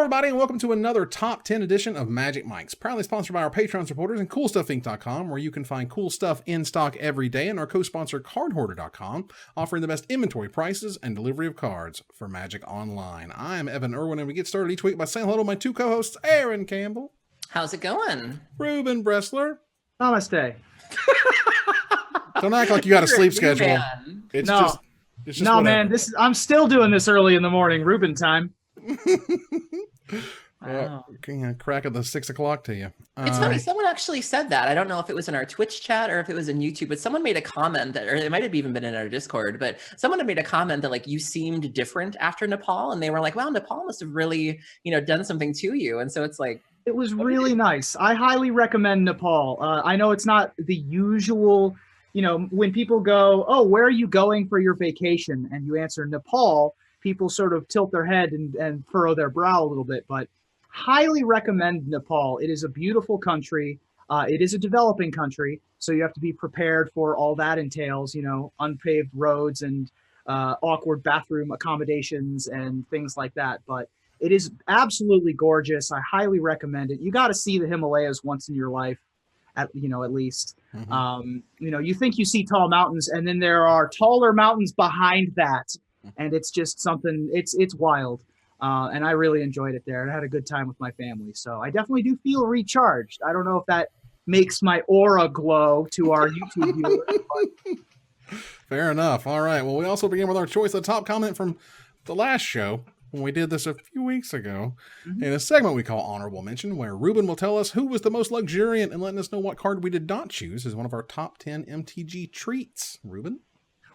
everybody, and welcome to another Top 10 edition of Magic Mics, proudly sponsored by our Patreon supporters and CoolStuffInc.com, where you can find cool stuff in stock every day, and our co-sponsor CardHoarder.com, offering the best inventory prices and delivery of cards for Magic Online. I'm Evan Irwin, and we get started each week by saying hello to my two co-hosts, Aaron Campbell. How's it going? Ruben Bressler. Namaste. Don't act like you got a sleep schedule. Man. It's no. just no, whatever. Man. I'm still doing this early in the morning, Ruben time. Wow. Crack of the 6 o'clock to you. It's funny. Someone actually said that. I don't know if it was in our Twitch chat or if it was in YouTube, but someone made a comment that, or it might have even been in our Discord, but someone had made a comment that like you seemed different after Nepal, and they were like, "Wow, Nepal must have really, done something to you." And so it's like, it was really nice. I highly recommend Nepal. I know it's not the usual, when people go, "Oh, where are you going for your vacation?" and you answer Nepal, people sort of tilt their head and furrow their brow a little bit, but highly recommend Nepal. It is a beautiful country. It is a developing country, so you have to be prepared for all that entails, unpaved roads and awkward bathroom accommodations and things like that. But it is absolutely gorgeous. I highly recommend it. You got to see the Himalayas once in your life, at least. Mm-hmm. You think you see tall mountains, and then there are taller mountains behind that. And it's just something, it's wild. And I really enjoyed it there. And I had a good time with my family. So I definitely do feel recharged. I don't know if that makes my aura glow to our YouTube viewers. But... Fair enough. All right. Well, we also begin with our choice of top comment from the last show when we did this a few weeks ago in a segment we call Honorable Mention, where Ruben will tell us who was the most luxuriant and letting us know what card we did not choose as one of our top 10 MTG treats. Ruben?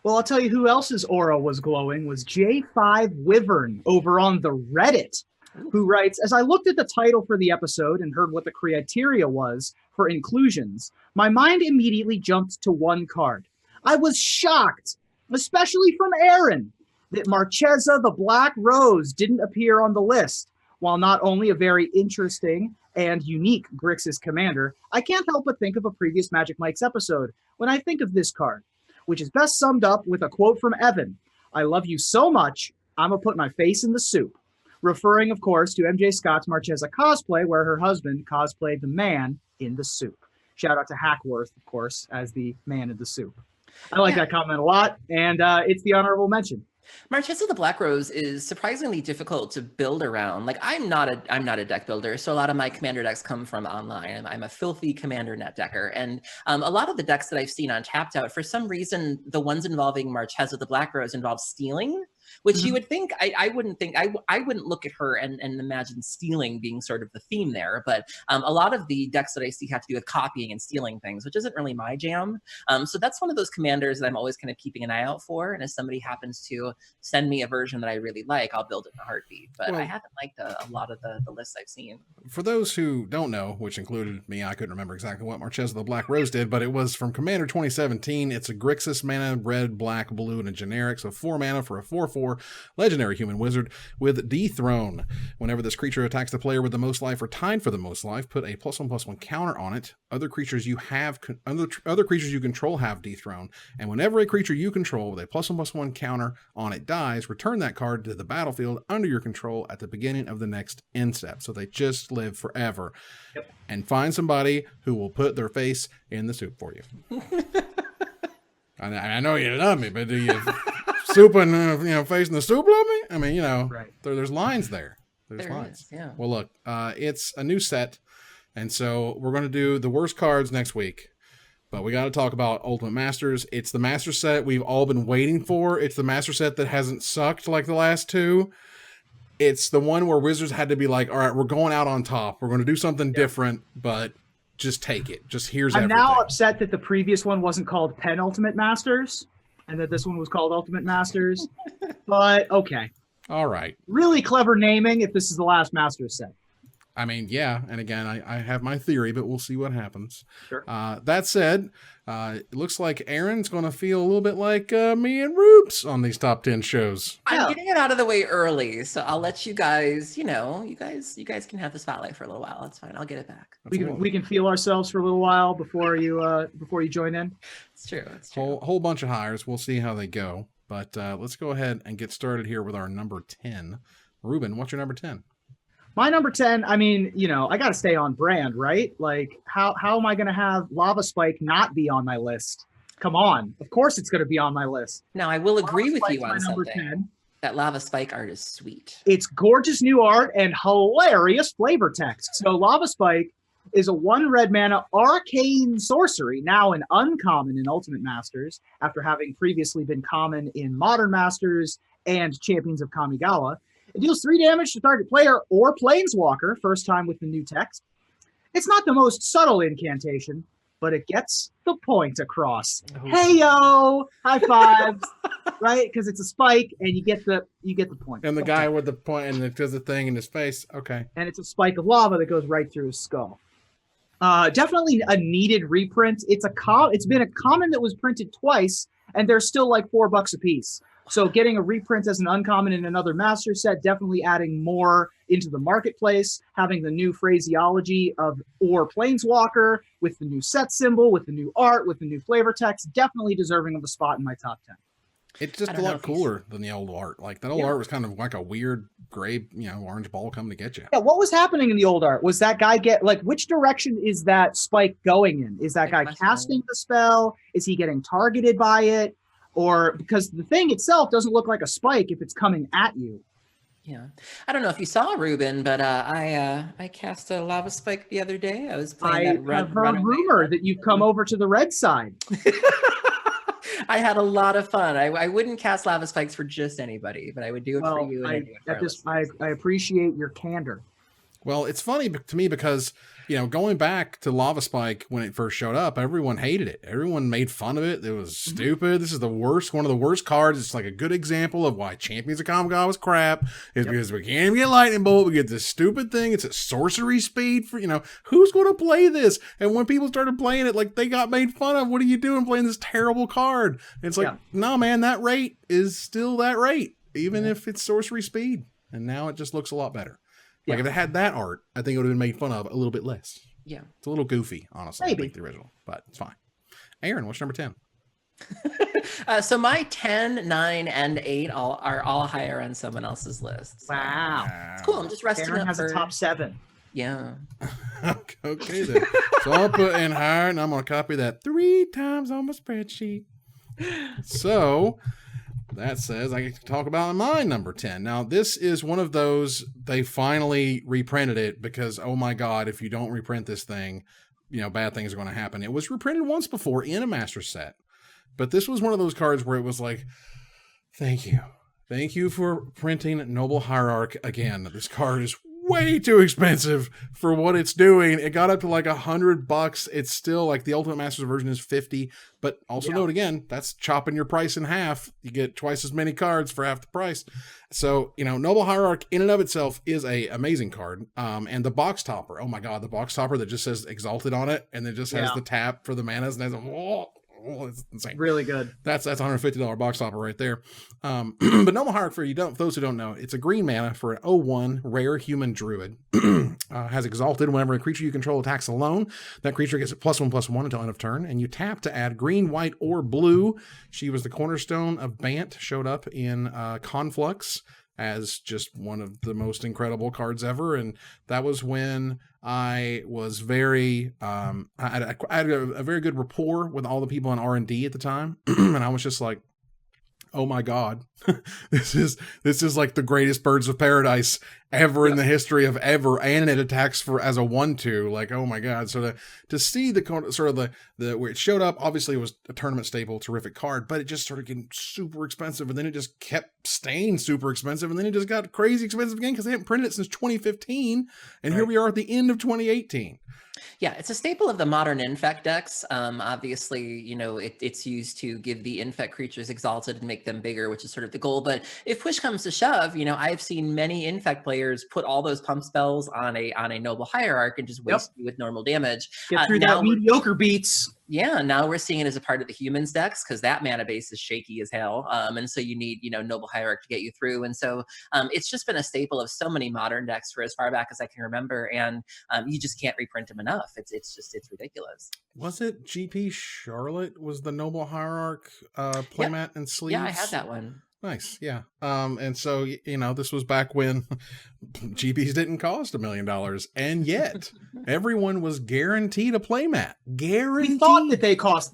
Well, I'll tell you who else's aura was glowing was J5 Wyvern over on the Reddit, who writes, "As I looked at the title for the episode and heard what the criteria was for inclusions, my mind immediately jumped to one card. I was shocked, especially from Aaron, that Marchesa the Black Rose didn't appear on the list. While not only a very interesting and unique Grixis commander, I can't help but think of a previous Magic Mike's episode when I think of this card, which is best summed up with a quote from Evan. 'I love you so much, I'm gonna put my face in the soup,' referring, of course, to MJ Scott's Marchesa cosplay, where her husband cosplayed the man in the soup. Shout out to Hackworth, of course, as the man in the soup. I like that comment a lot, and it's the honorable mention. Marchesa the Black Rose is surprisingly difficult to build around. Like I'm not a deck builder, so a lot of my commander decks come from online. I'm a filthy commander net decker, and a lot of the decks that I've seen on Tapped Out, for some reason, the ones involving Marchesa the Black Rose involve stealing, which you would think I wouldn't look at her and imagine stealing being sort of the theme there. But a lot of the decks that I see have to do with copying and stealing things, which isn't really my jam. So that's one of those commanders that I'm always kind of keeping an eye out for. And if somebody happens to send me a version that I really like, I'll build it in a heartbeat. But I haven't liked a lot of the lists I've seen. For those who don't know, which included me, I couldn't remember exactly what Marchesa the Black Rose did, but it was from Commander 2017. It's a Grixis mana, red, black, blue, and a generic. So 4 mana for a 4/4 legendary human wizard with Dethrone. Whenever this creature attacks the player with the most life or tied for the most life, put a +1/+1 counter on it. Other creatures you control have Dethrone, and whenever a creature you control with a +1/+1 counter on it dies, return that card to the battlefield under your control at the beginning of the next end step. So they just live forever. Yep. And find somebody who will put their face in the soup for you. I know you love me, but do you soup and facing the soup love me? I mean, right. There's lines there. There's lines. Yeah. Well, look, it's a new set, and so we're going to do the worst cards next week. But we got to talk about Ultimate Masters. It's the Master set we've all been waiting for. It's the Master set that hasn't sucked like the last two. It's the one where Wizards had to be like, all right, we're going out on top. We're going to do something different, but just take it. Just here's everything. I'm now upset that the previous one wasn't called Penultimate Masters and that this one was called Ultimate Masters. But okay. All right. Really clever naming if this is the last Masters set. I mean, yeah. And again, I have my theory, but we'll see what happens. Sure. That said, it looks like Aaron's going to feel a little bit like me and Roops on these top 10 shows. I'm getting it out of the way early, so I'll let you guys, you guys can have the spotlight for a little while. That's fine. I'll get it back. We can feel ourselves for a little while before you join in. It's true. It's true. Whole bunch of hires. We'll see how they go. But let's go ahead and get started here with our number 10. Ruben, what's your number 10? My number 10, I mean, I got to stay on brand, right? Like, how am I going to have Lava Spike not be on my list? Come on. Of course it's going to be on my list. Now, I will agree with you Spike's my on number something. 10. That Lava Spike art is sweet. It's gorgeous new art and hilarious flavor text. So Lava Spike is a 1 red mana arcane sorcery, now an uncommon in Ultimate Masters, after having previously been common in Modern Masters and Champions of Kamigawa. It deals 3 damage to target player or planeswalker, first time with the new text. It's not the most subtle incantation, but it gets the point across. Oh. Hey yo, high fives, right? Because it's a spike, and you get the point. And the guy with the point and it does the thing in his face. Okay. And it's a spike of lava that goes right through his skull. Definitely a needed reprint. It's been a common that was printed twice, and they're still like $4 a piece. So getting a reprint as an uncommon in another master set, definitely adding more into the marketplace, having the new phraseology of or planeswalker with the new set symbol, with the new art, with the new flavor text, definitely deserving of a spot in my top 10. It's just a lot cooler than the old art. Like that old art was kind of like a weird gray, orange ball coming to get you. Yeah, what was happening in the old art? Was that guy which direction is that spike going in? Is that guy casting the spell? Is he getting targeted by it? Or because the thing itself doesn't look like a spike if it's coming at you. Yeah, I don't know if you saw Ruben, but I cast a lava spike the other day. I was playing that I've heard rumor that you've come over to the red side. I had a lot of fun. I wouldn't cast lava spikes for just anybody, but I would do it for you. I appreciate your candor. Well, it's funny to me because, going back to Lava Spike when it first showed up, everyone hated it. Everyone made fun of it. It was stupid. This is one of the worst cards. It's like a good example of why Champions of Kamigawa was crap. Is because we can't even get Lightning Bolt. We get this stupid thing. It's a sorcery speed for, who's going to play this? And when people started playing it, like they got made fun of. What are you doing playing this terrible card? And it's like, no, man, that rate is still that rate, even if it's sorcery speed. And now it just looks a lot better. Like if it had that art, I think it would have been made fun of a little bit less. Yeah. It's a little goofy, honestly. Maybe. I think the original, but it's fine. Aaron, what's number 10? So my 10, 9, and 8 are all higher on someone else's list. So. Wow. It's cool. I'm just resting Aaron up has a top 7. Yeah. Okay then. So I'll put in higher, and I'm going to copy that 3 times on my spreadsheet. So that says I get to talk about my number 10. Now, this is one of those, they finally reprinted it because, oh my God, if you don't reprint this thing, bad things are going to happen. It was reprinted once before in a master set, but this was one of those cards where it was like, thank you. Thank you for printing Noble Hierarch again. This card is way too expensive for what it's doing. It got up to like $100. It's still like the Ultimate Masters version is $50, but also note again, that's chopping your price in half. You get twice as many cards for half the price. So, Noble Hierarch in and of itself is a amazing card. And the box topper, oh my God, the box topper that just says Exalted on it. And it just has the tap for the manas and it's insane. Really good. That's $150 box topper right there. But Noble Hierarch, for those who don't know, it's a green mana for an 0/1 rare human druid. Has Exalted whenever a creature you control attacks alone. That creature gets a +1/+1 until end of turn, and you tap to add green, white, or blue. She was the cornerstone of Bant, showed up in Conflux as just one of the most incredible cards ever. And that was when I was very, I had a very good rapport with all the people in R&D at the time. And I was just like, oh my God, this is like the greatest Birds of Paradise ever in the history of ever. And it attacks as a 1/2, like, oh my God. So to see the sort of the where it showed up, obviously it was a tournament staple, terrific card, but it just started getting super expensive. And then it just kept staying super expensive. And then it just got crazy expensive again because they haven't printed it since 2015. And here we are at the end of 2018. Yeah, it's a staple of the modern infect decks. Obviously, it's used to give the infect creatures exalted and make them bigger, which is sort of the goal. But if push comes to shove, I've seen many infect players put all those pump spells on a Noble Hierarch and just waste you with normal damage. Get through that mediocre beats. Yeah, now we're seeing it as a part of the humans decks because that mana base is shaky as hell. And so you need, Noble Hierarch to get you through. And so it's just been a staple of so many modern decks for as far back as I can remember. And you just can't reprint them enough. It's ridiculous. Was it GP Charlotte was the Noble Hierarch playmat and sleeves? Yeah, I had that one. Nice. Yeah. And so, this was back when GPs didn't cost $1 million. And yet everyone was guaranteed a playmat. Guaranteed.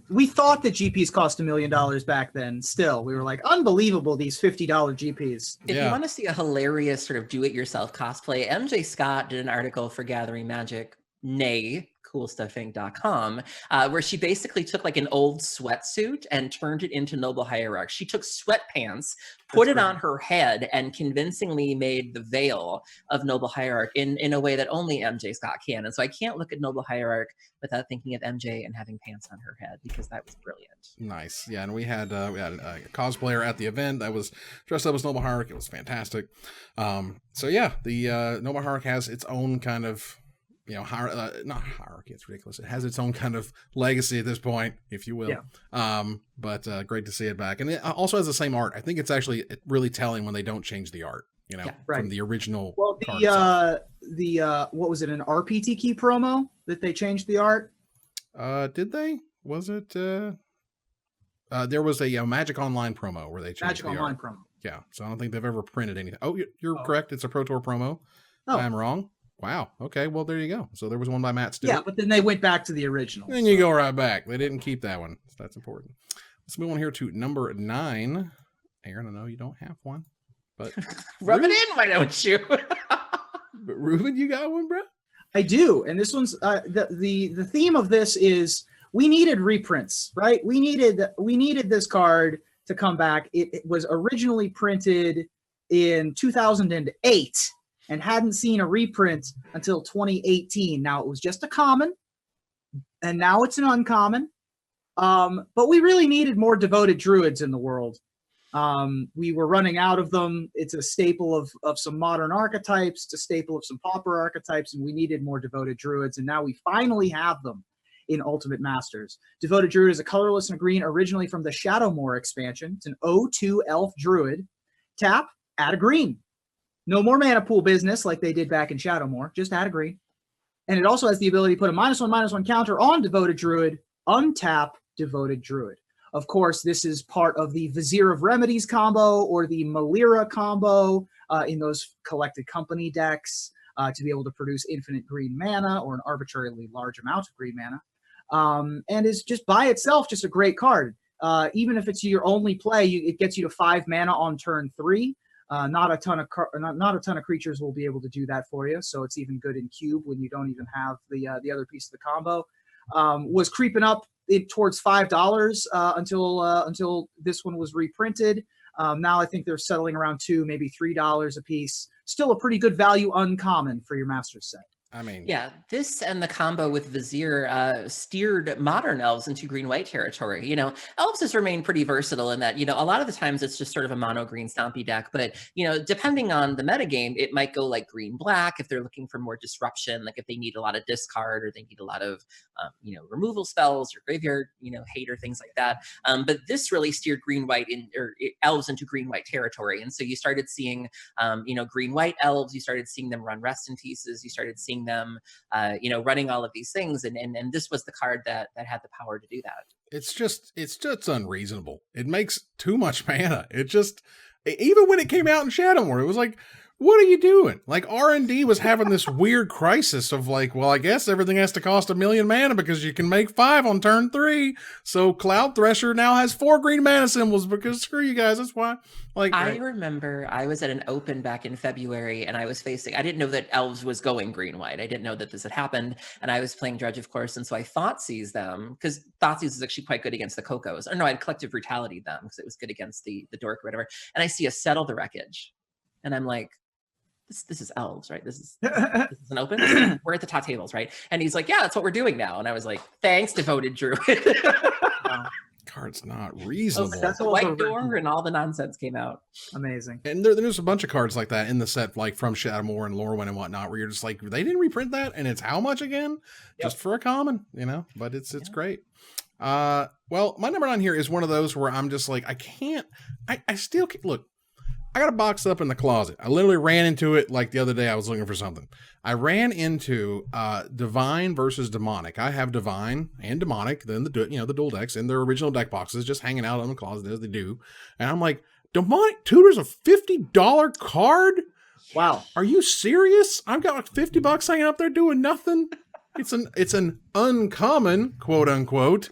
We thought that GPs cost $1 million back then. Still, we were like, unbelievable, these $50 GPs. If you want to see a hilarious sort of do-it-yourself cosplay, MJ Scott did an article for Gathering Magic, nay, coolstuffinc.com, where she basically took like an old sweatsuit and turned it into Noble Hierarch. She took sweatpants, put it on her head, and convincingly made the veil of Noble Hierarch in a way that only MJ Scott can. And so I can't look at Noble Hierarch without thinking of MJ and having pants on her head, because that was brilliant. Nice. Yeah, and we had a cosplayer at the event that was dressed up as Noble Hierarch. It was fantastic. So yeah, the Noble Hierarch has its own kind of not hierarchy, it's ridiculous. It has its own kind of legacy at this point, if you will. Yeah. But great to see it back. And it also has the same art. I think it's actually really telling when they don't change the art, from the original. Well, what was it, an RPTK promo that they changed the art? Did they? Was it? There was a Magic Online promo where they changed Magic the Online art. promo. Yeah, so I don't think they've ever printed anything. Oh, you're correct. It's a Pro Tour promo. Oh. I'm wrong. Wow. Okay. Well, there you go. So there was one by Matt Stewart. Yeah, but then they went back to the original. Then you go right back. They didn't keep that one. So that's important. Let's move on here to number 9. Aaron, I know you don't have one, but rub it in, why don't you? But Ruben, you got one, bro? I do, and this one's the theme of this is we needed reprints, right? We needed this card to come back. It was originally printed in 2008. And hadn't seen a reprint until 2018. Now it was just a common, and now it's an uncommon. But we really needed more devoted druids in the world. We were running out of them. It's a staple of some modern archetypes. It's a staple of some pauper archetypes, and we needed more devoted druids. And now we finally have them in Ultimate Masters. Devoted Druid is a colorless and a green, originally from the Shadowmoor expansion. It's an 0/2 elf druid. Tap, add a green. No more mana pool business like they did back in Shadowmoor. Just add a green. And it also has the ability to put a -1/-1 counter on Devoted Druid, untap Devoted Druid. Of course, this is part of the Vizier of Remedies combo or the Malira combo in those collected company decks to be able to produce infinite green mana or an arbitrarily large amount of green mana. And is just by itself just a great card. Even if it's your only play, it gets you to 5 mana on turn 3. Not a ton of creatures will be able to do that for you, so it's even good in cube when you don't even have the other piece of the combo. Was creeping up towards $5 until this one was reprinted. Now I think they're settling around $2, maybe $3 a piece. Still a pretty good value uncommon for your Masters set. I mean, yeah, this and the combo with Vizier steered modern elves into green-white territory. Elves has remained pretty versatile in that, a lot of the times it's just sort of a mono-green stompy deck, but, depending on the metagame, it might go like green-black if they're looking for more disruption, like if they need a lot of discard or they need a lot of, removal spells or graveyard, hate or things like that. But this really steered green-white elves into green-white territory. And so you started seeing, green-white elves, you started seeing them run Rest in Pieces, you started seeing them, running all of these things, and this was the card that had the power to do that. It's just unreasonable. It makes too much mana. It just, even when it came out in Shadowmoor, it was like, what are you doing? Like R&D was having this weird crisis of like, well, I guess everything has to cost 1 million mana because you can make 5 on turn 3. So Cloud Thresher now has 4 green mana symbols because screw you guys. That's why. Like I remember I was at an open back in February and I didn't know that Elves was going green-white. I didn't know that this had happened. And I was playing Dredge, of course. And so I Thoughtseize them because Thoughtseize is actually quite good against the Cocos. Or no, I'd Collective Brutality them because it was good against the Dork or whatever. And I see a Settle the Wreckage. And I'm like, this is Elves, right? This is an open. We're at the top tables, right? And he's like, yeah, that's what we're doing now. And I was like, thanks, Devoted Druid. Card's not reasonable. That's the White Door and all the nonsense came out. Amazing. And there's a bunch of cards like that in the set, like from Shadowmoor and Lorwyn and whatnot, where you're just like, they didn't reprint that, and it's how much again? Yep. Just for a common, But it's great. Well, my number 9 here is one of those where I'm just like, I still can't look. I got a box up in the closet. I literally ran into it like the other day. I was looking for something. I ran into Divine versus Demonic. I have Divine and Demonic, then the dual decks in their original deck boxes, just hanging out in the closet as they do. And I'm like, Demonic Tutor's a $50 card? Wow. Are you serious? I've got like $50 hanging up there doing nothing. It's an uncommon, quote unquote.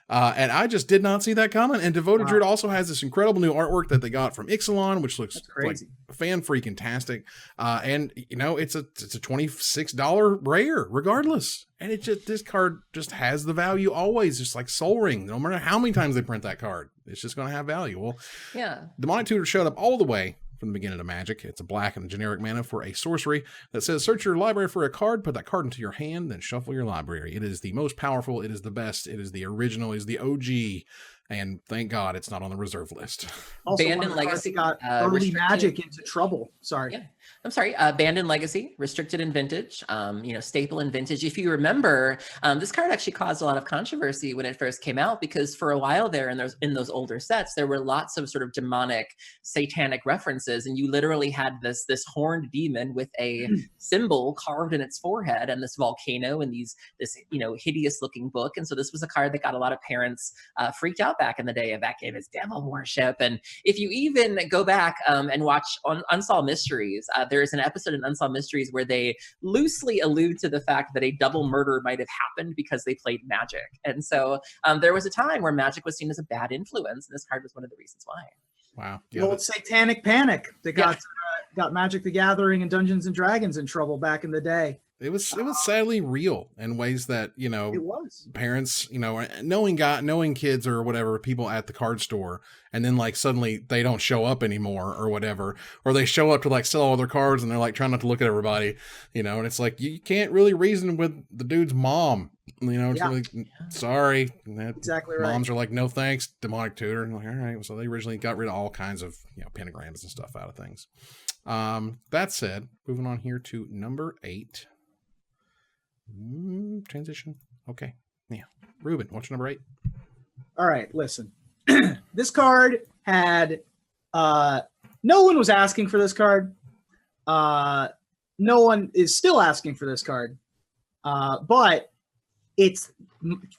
And I just did not see that coming. And Devoted Druid also has this incredible new artwork that they got from Ixalan, which looks like fan freaking tastic. And you know, it's a $26 rare regardless. And this card just has the value always, just like Soul Ring. No matter how many times they print that card, it's just going to have value. Well, yeah. Demonic Tutor showed up all the way from the beginning of Magic. It's a black and a generic mana for a sorcery that says search your library for a card, put that card into your hand, then shuffle your library. It is the most powerful, it is the best, it is the original, it is the OG, and thank God it's not on the reserve list. Also, Band and Legacy got early Magic into trouble. Sorry. Yeah. I'm sorry. Band and Legacy, restricted in Vintage, staple in Vintage. If you remember, this card actually caused a lot of controversy when it first came out, because for a while there in those older sets, there were lots of sort of demonic, satanic references, and you literally had this horned demon with a symbol carved in its forehead and this volcano and this hideous looking book. And so this was a card that got a lot of parents freaked out back in the day of that game as devil worship. And if you even go back and watch Unsolved Mysteries, there is an episode in Unsolved Mysteries where they loosely allude to the fact that a double murder might have happened because they played Magic. And so there was a time where Magic was seen as a bad influence, and this card was one of the reasons why. Wow. The old Satanic Panic that got Magic the Gathering and Dungeons and Dragons in trouble back in the day. It was sadly real in ways that, it was. Parents, knowing kids or whatever, people at the card store, and then like suddenly they don't show up anymore or whatever, or they show up to like sell all their cards and they're like trying not to look at everybody, and it's like you can't really reason with the dude's mom. It's like, sorry. Exactly right. Moms are like, no thanks, Demonic Tutor. And like, all right. So they originally got rid of all kinds of pentagrams and stuff out of things. That said, moving on here to number 8. Transition. Okay. Yeah. Ruben, what's your number 8? All right, listen. This card had no one was asking for this card. No one is still asking for this card. But it's,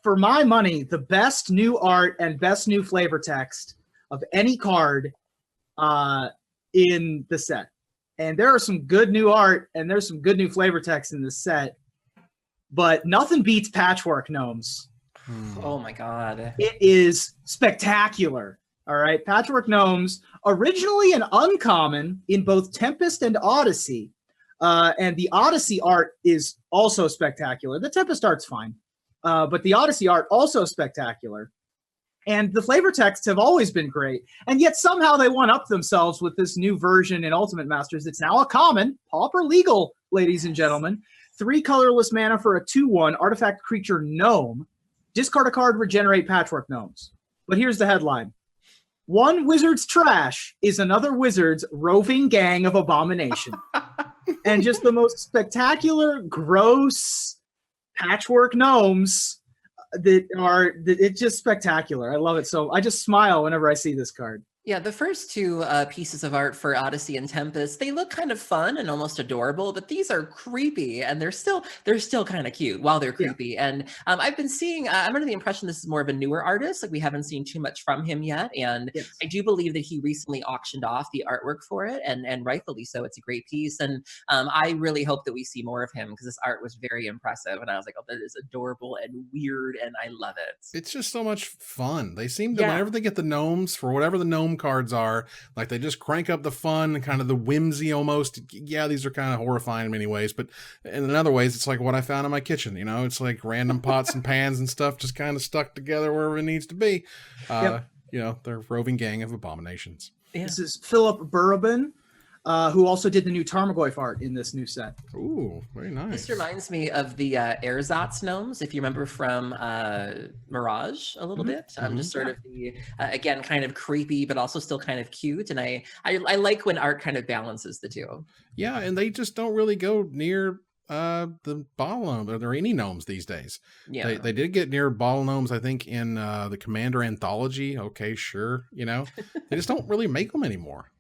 for my money, the best new art and best new flavor text of any card in the set. And there are some good new art and there's some good new flavor text in this set. But nothing beats Patchwork Gnomes. Oh my God. It is spectacular. All right. Patchwork Gnomes, originally an uncommon in both Tempest and Odyssey. And the Odyssey art is also spectacular. The Tempest art's fine. But the Odyssey art also spectacular. And the flavor texts have always been great. And yet somehow they one-up themselves with this new version in Ultimate Masters. It's now a common, pauper legal, ladies and gentlemen. 3 colorless mana for a 2/1 artifact creature gnome. Discard a card, regenerate Patchwork Gnomes. But here's the headline. One wizard's trash is another wizard's roving gang of abomination. And just the most spectacular, gross Patchwork Gnomes it's just spectacular. I love it. So I just smile whenever I see this card. Yeah, the first 2 pieces of art for Odyssey and Tempest, they look kind of fun and almost adorable, but these are creepy and they're still kind of cute while they're creepy. Yeah. And I've been seeing, I'm under the impression this is more of a newer artist, like we haven't seen too much from him yet. And yes. I do believe that he recently auctioned off the artwork for it, and rightfully so. It's a great piece. And I really hope that we see more of him because this art was very impressive. And I was like, oh, that is adorable and weird, and I love it. It's just so much fun. They seem to, whenever they get the gnomes, for whatever the gnome cards are, like they just crank up the fun and kind of the whimsy almost. Yeah, these are kind of horrifying in many ways, but in other ways it's like what I found in my kitchen. It's like random pots and pans and stuff just kind of stuck together wherever it needs to be. They're roving gang of abominations. Yeah. This is Philip Burrabin, who also did the new Tarmogoyf art in this new set. Ooh, very nice. This reminds me of the Erzatz gnomes, if you remember from Mirage a little bit. Just sort of the, again, kind of creepy, but also still kind of cute. And I like when art kind of balances the two. Yeah, and they just don't really go near the bottle gnome. Are there any gnomes these days? Yeah, they did get near bottle gnomes, I think, in the Commander anthology. Okay, sure. They just don't really make them anymore.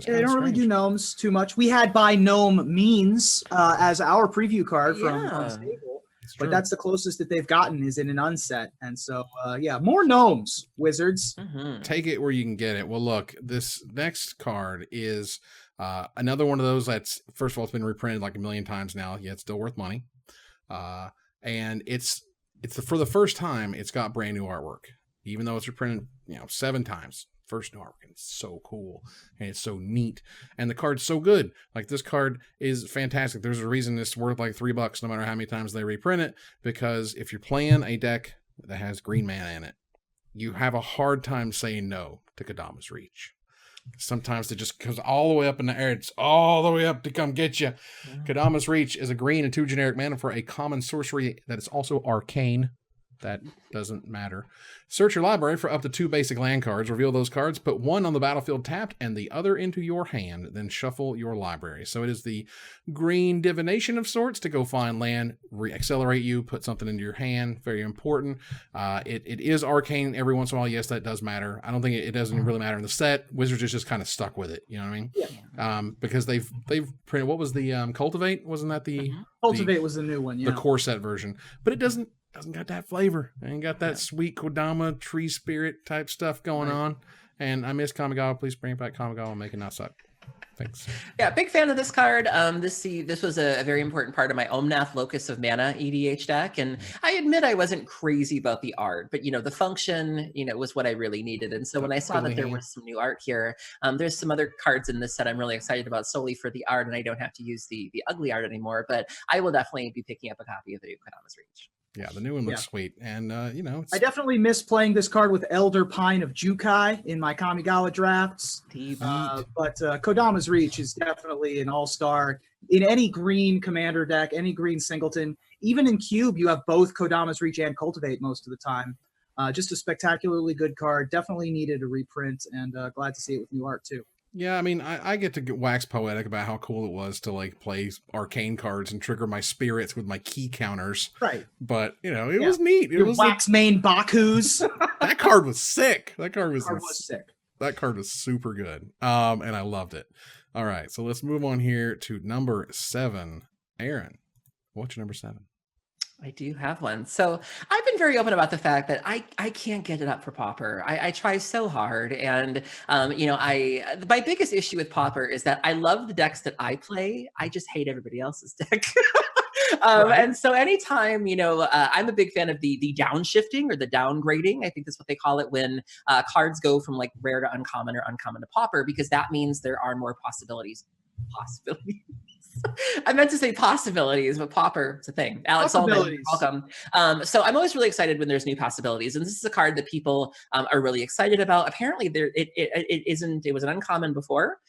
They don't really do gnomes too much. We had By Gnome Means as our preview card from Unstable. but that's the closest that they've gotten is in an unset. And so, yeah, more gnomes, Wizards. Take it where you can get it. Well, look, this next card is another one of those that's, first of all, it's been reprinted like a million times now, yet it's still worth money. And for the first time, it's got brand new artwork, even though it's reprinted, 7 times. First new artwork, and it's so cool and it's so neat, and the card's so good. Like, this card is fantastic. There's a reason it's worth like $3 no matter how many times they reprint it, because if you're playing a deck that has green mana in it, you have a hard time saying no to Kodama's Reach. Sometimes it just goes all the way up in the air. It's all the way up to come get you. Kodama's Reach is a green and 2 generic mana for a common sorcery that is also arcane. That doesn't matter. Search your library for up to 2 basic land cards. Reveal those cards. Put one on the battlefield tapped and the other into your hand. Then shuffle your library. So it is the green divination of sorts to go find land, accelerate you, put something into your hand. Very important. It is arcane every once in a while. Yes, that does matter. I don't think it doesn't really matter in the set. Wizards is just kind of stuck with it. You know what I mean? Yeah. Because they've printed, what was the Cultivate? Wasn't that the Cultivate was the new one? Yeah. The core set version. But it doesn't got that flavor. It ain't got that sweet Kodama tree spirit type stuff going on. And I miss Kamigawa. Please bring back Kamigawa and make it not suck. Thanks. Yeah, big fan of this card. This was a very important part of my Omnath Locus of Mana EDH deck. And I admit I wasn't crazy about the art, but the function, was what I really needed. And so when I saw that there was some new art here, there's some other cards in this set I'm really excited about solely for the art, and I don't have to use the ugly art anymore. But I will definitely be picking up a copy of the new Kodama's Reach. Yeah, the new one looks sweet. And, I definitely miss playing this card with Elder Pine of Jukai in my Kamigawa drafts. But Kodama's Reach is definitely an all-star. In any green commander deck, any green singleton, even in Cube, you have both Kodama's Reach and Cultivate most of the time. Just a spectacularly good card. Definitely needed a reprint, and glad to see it with new art, too. Yeah, I mean, I get to wax poetic about how cool it was to play arcane cards and trigger my spirits with my key counters. Right. But it was neat. It was wax main Baku's. That card was sick. That card was sick. That card was super good. And I loved it. All right, so let's move on here to number 7. Aaron, what's your number 7? I do have one. So I've been very open about the fact that I can't get it up for Pauper. I try so hard. And, my biggest issue with Pauper is that I love the decks that I play. I just hate everybody else's deck. And so anytime, I'm a big fan of the downshifting or the downgrading. I think that's what they call it when cards go from rare to uncommon or uncommon to Pauper, because that means there are more possibilities. I meant to say possibilities, but Pauper, it's a thing. Alex Ullman, welcome. So I'm always really excited when there's new possibilities, and this is a card that people are really excited about. Apparently, it was an uncommon before.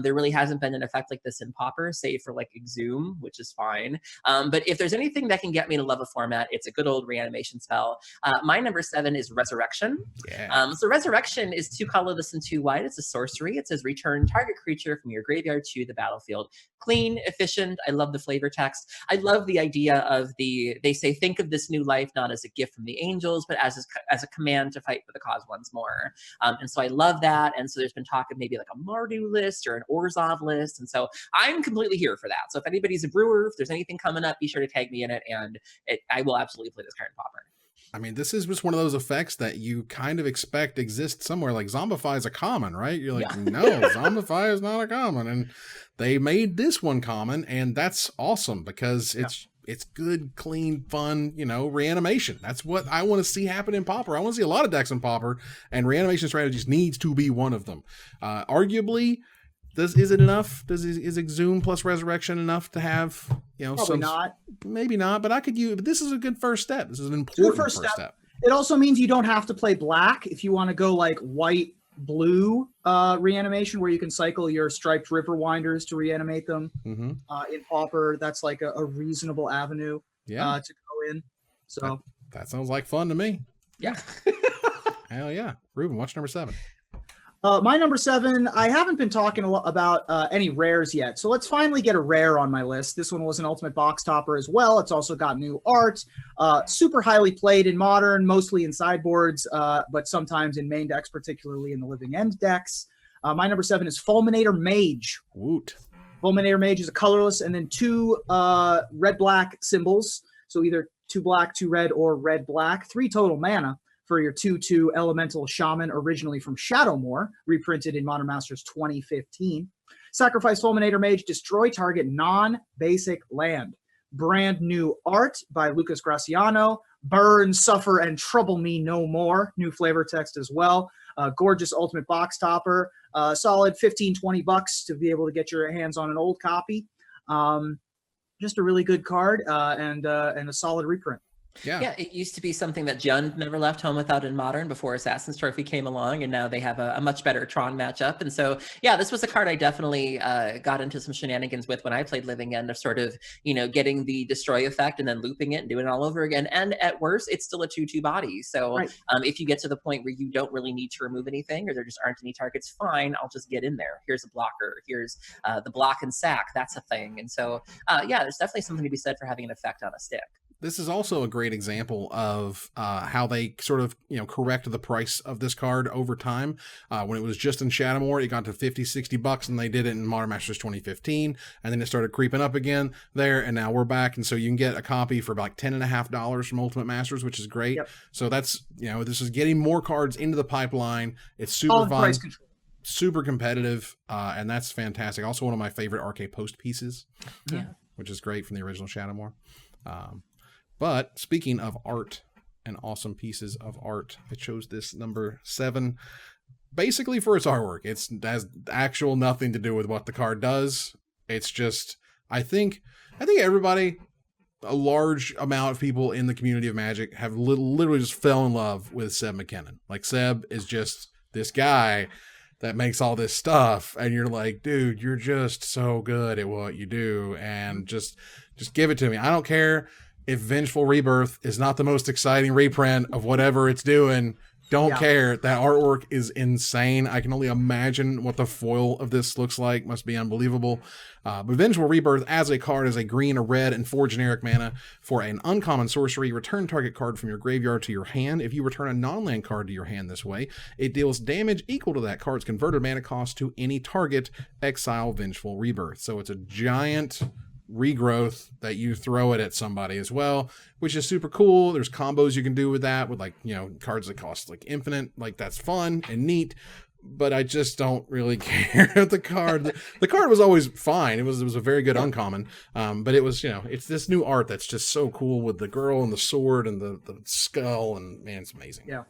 There really hasn't been an effect like this in Pauper, save for Exhume, which is fine. But if there's anything that can get me to love a format, it's a good old reanimation spell. My number 7 is Resurrection. Yeah. So Resurrection is 2 colorless and 2 white. It's a sorcery. It says return target creature from your graveyard to the battlefield. Clean, efficient. I love the flavor text. I love the idea of they say, think of this new life not as a gift from the angels, but as a command to fight for the cause once more. And so I love that. And so there's been talk of maybe a Mardu list or an Orzhov list. And so I'm completely here for that. So if anybody's a brewer, if there's anything coming up, be sure to tag me in it. And I will absolutely play this card in Pauper. I mean, this is just one of those effects that you kind of expect exists somewhere. Zombify is a common, right? You're no, Zombify is not a common. And they made this one common, and that's awesome because it's good, clean, fun, reanimation. That's what I want to see happen in Pauper. I want to see a lot of decks in Pauper, and reanimation strategies needs to be one of them. Arguably, is it enough? Is Exhume plus Resurrection enough to have, Probably not. Maybe not, but but this is a good first step. This is an important first step. It also means you don't have to play black if you want to go white, blue reanimation, where you can cycle your striped River Winders to reanimate them. Mm-hmm. In Pauper, that's a reasonable avenue to go in. So that sounds like fun to me. Yeah. Hell yeah. Ruben, what's number 7? My number 7, I haven't been talking a lot about any rares yet, so let's finally get a rare on my list. This one was an Ultimate Box Topper as well. It's also got new art, super highly played in Modern, mostly in sideboards, but sometimes in main decks, particularly in the Living End decks. My number 7 is Fulminator Mage. Woot. Fulminator Mage is a colorless and then 2 red-black symbols. So either 2 black, 2 red, or red black, 3 total mana for your 2/2 Elemental Shaman, originally from Shadowmoor, reprinted in Modern Masters 2015. Sacrifice Fulminator Mage, destroy target non-basic land. Brand new art by Lucas Graciano. Burn, Suffer, and Trouble Me No More. New flavor text as well. Gorgeous ultimate box topper. Solid $15-20 to be able to get your hands on an old copy. Just a really good card and a solid reprint. Yeah, it used to be something that Jund never left home without in Modern before Assassin's Trophy came along, and now they have a much better Tron matchup. And so, yeah, this was a card I definitely got into some shenanigans with when I played Living End, of sort of, getting the destroy effect and then looping it and doing it all over again. And at worst, it's still a 2/2 body. So Right. If you get to the point where you don't really need to remove anything or there just aren't any targets, fine, I'll just get in there. Here's a blocker. Here's the block and sack. That's a thing. And so, yeah, there's definitely something to be said for having an effect on a stick. This is also a great example of how they sort of, correct the price of this card over time. When it was just in Shadowmoor, it got to $50-60, and they did it in Modern Masters 2015, and then it started creeping up again there, and now we're back. And so you can get a copy for about $10.50 from Ultimate Masters, which is great. Yep. So that's, this is getting more cards into the pipeline. It's super Solid fun, price control. super competitive, and that's fantastic. Also one of my favorite RK Post pieces, which is great from the original Shadowmoor. But speaking of art and awesome pieces of art, I chose this number 7 basically for its artwork. It has actual nothing to do with what the card does. It's just, I think everybody, a large amount of people in the community of Magic have literally just fell in love with Seb McKinnon. Like, Seb is just this guy that makes all this stuff, and you're like, dude, you're just so good at what you do, and just give it to me. I don't care if Vengeful Rebirth is not the most exciting reprint of whatever it's doing. Don't care. That artwork is insane. I can only imagine what the foil of this looks like. Must be unbelievable. But Vengeful Rebirth as a card is a green, a red, and 4 generic mana for an uncommon sorcery. Return target card from your graveyard to your hand. If you return a non-land card to your hand this way, it deals damage equal to that card's converted mana cost to any target. Exile Vengeful Rebirth. So it's a giant regrowth that you throw it at somebody as well, which is super cool. There's combos you can do with that, with cards that cost infinite. That's fun and neat, but I just don't really care. The card was always fine. It was a very good uncommon, but it was, it's this new art that's just so cool with the girl and the sword and the skull, and man, it's amazing. Yeah.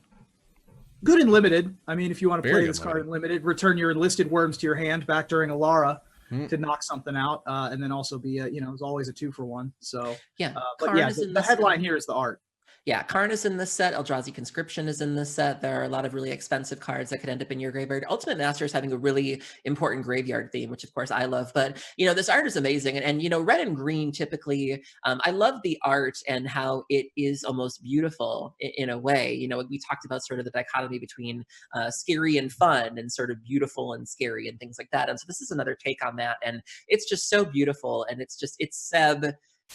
Good and limited. I mean, if you want to play this card in limited, return your enlisted worms to your hand back during Alara to knock something out, and then also be it's always a 2-for-1. So the headline here is the art. Yeah, Karn is in this set. Eldrazi Conscription is in this set. There are a lot of really expensive cards that could end up in your graveyard. Ultimate Masters having a really important graveyard theme, which of course I love. But, this art is amazing. And red and green typically, I love the art and how it is almost beautiful in a way. We talked about sort of the dichotomy between scary and fun and sort of beautiful and scary and things like that. And so this is another take on that. And it's just so beautiful. And it's Seb.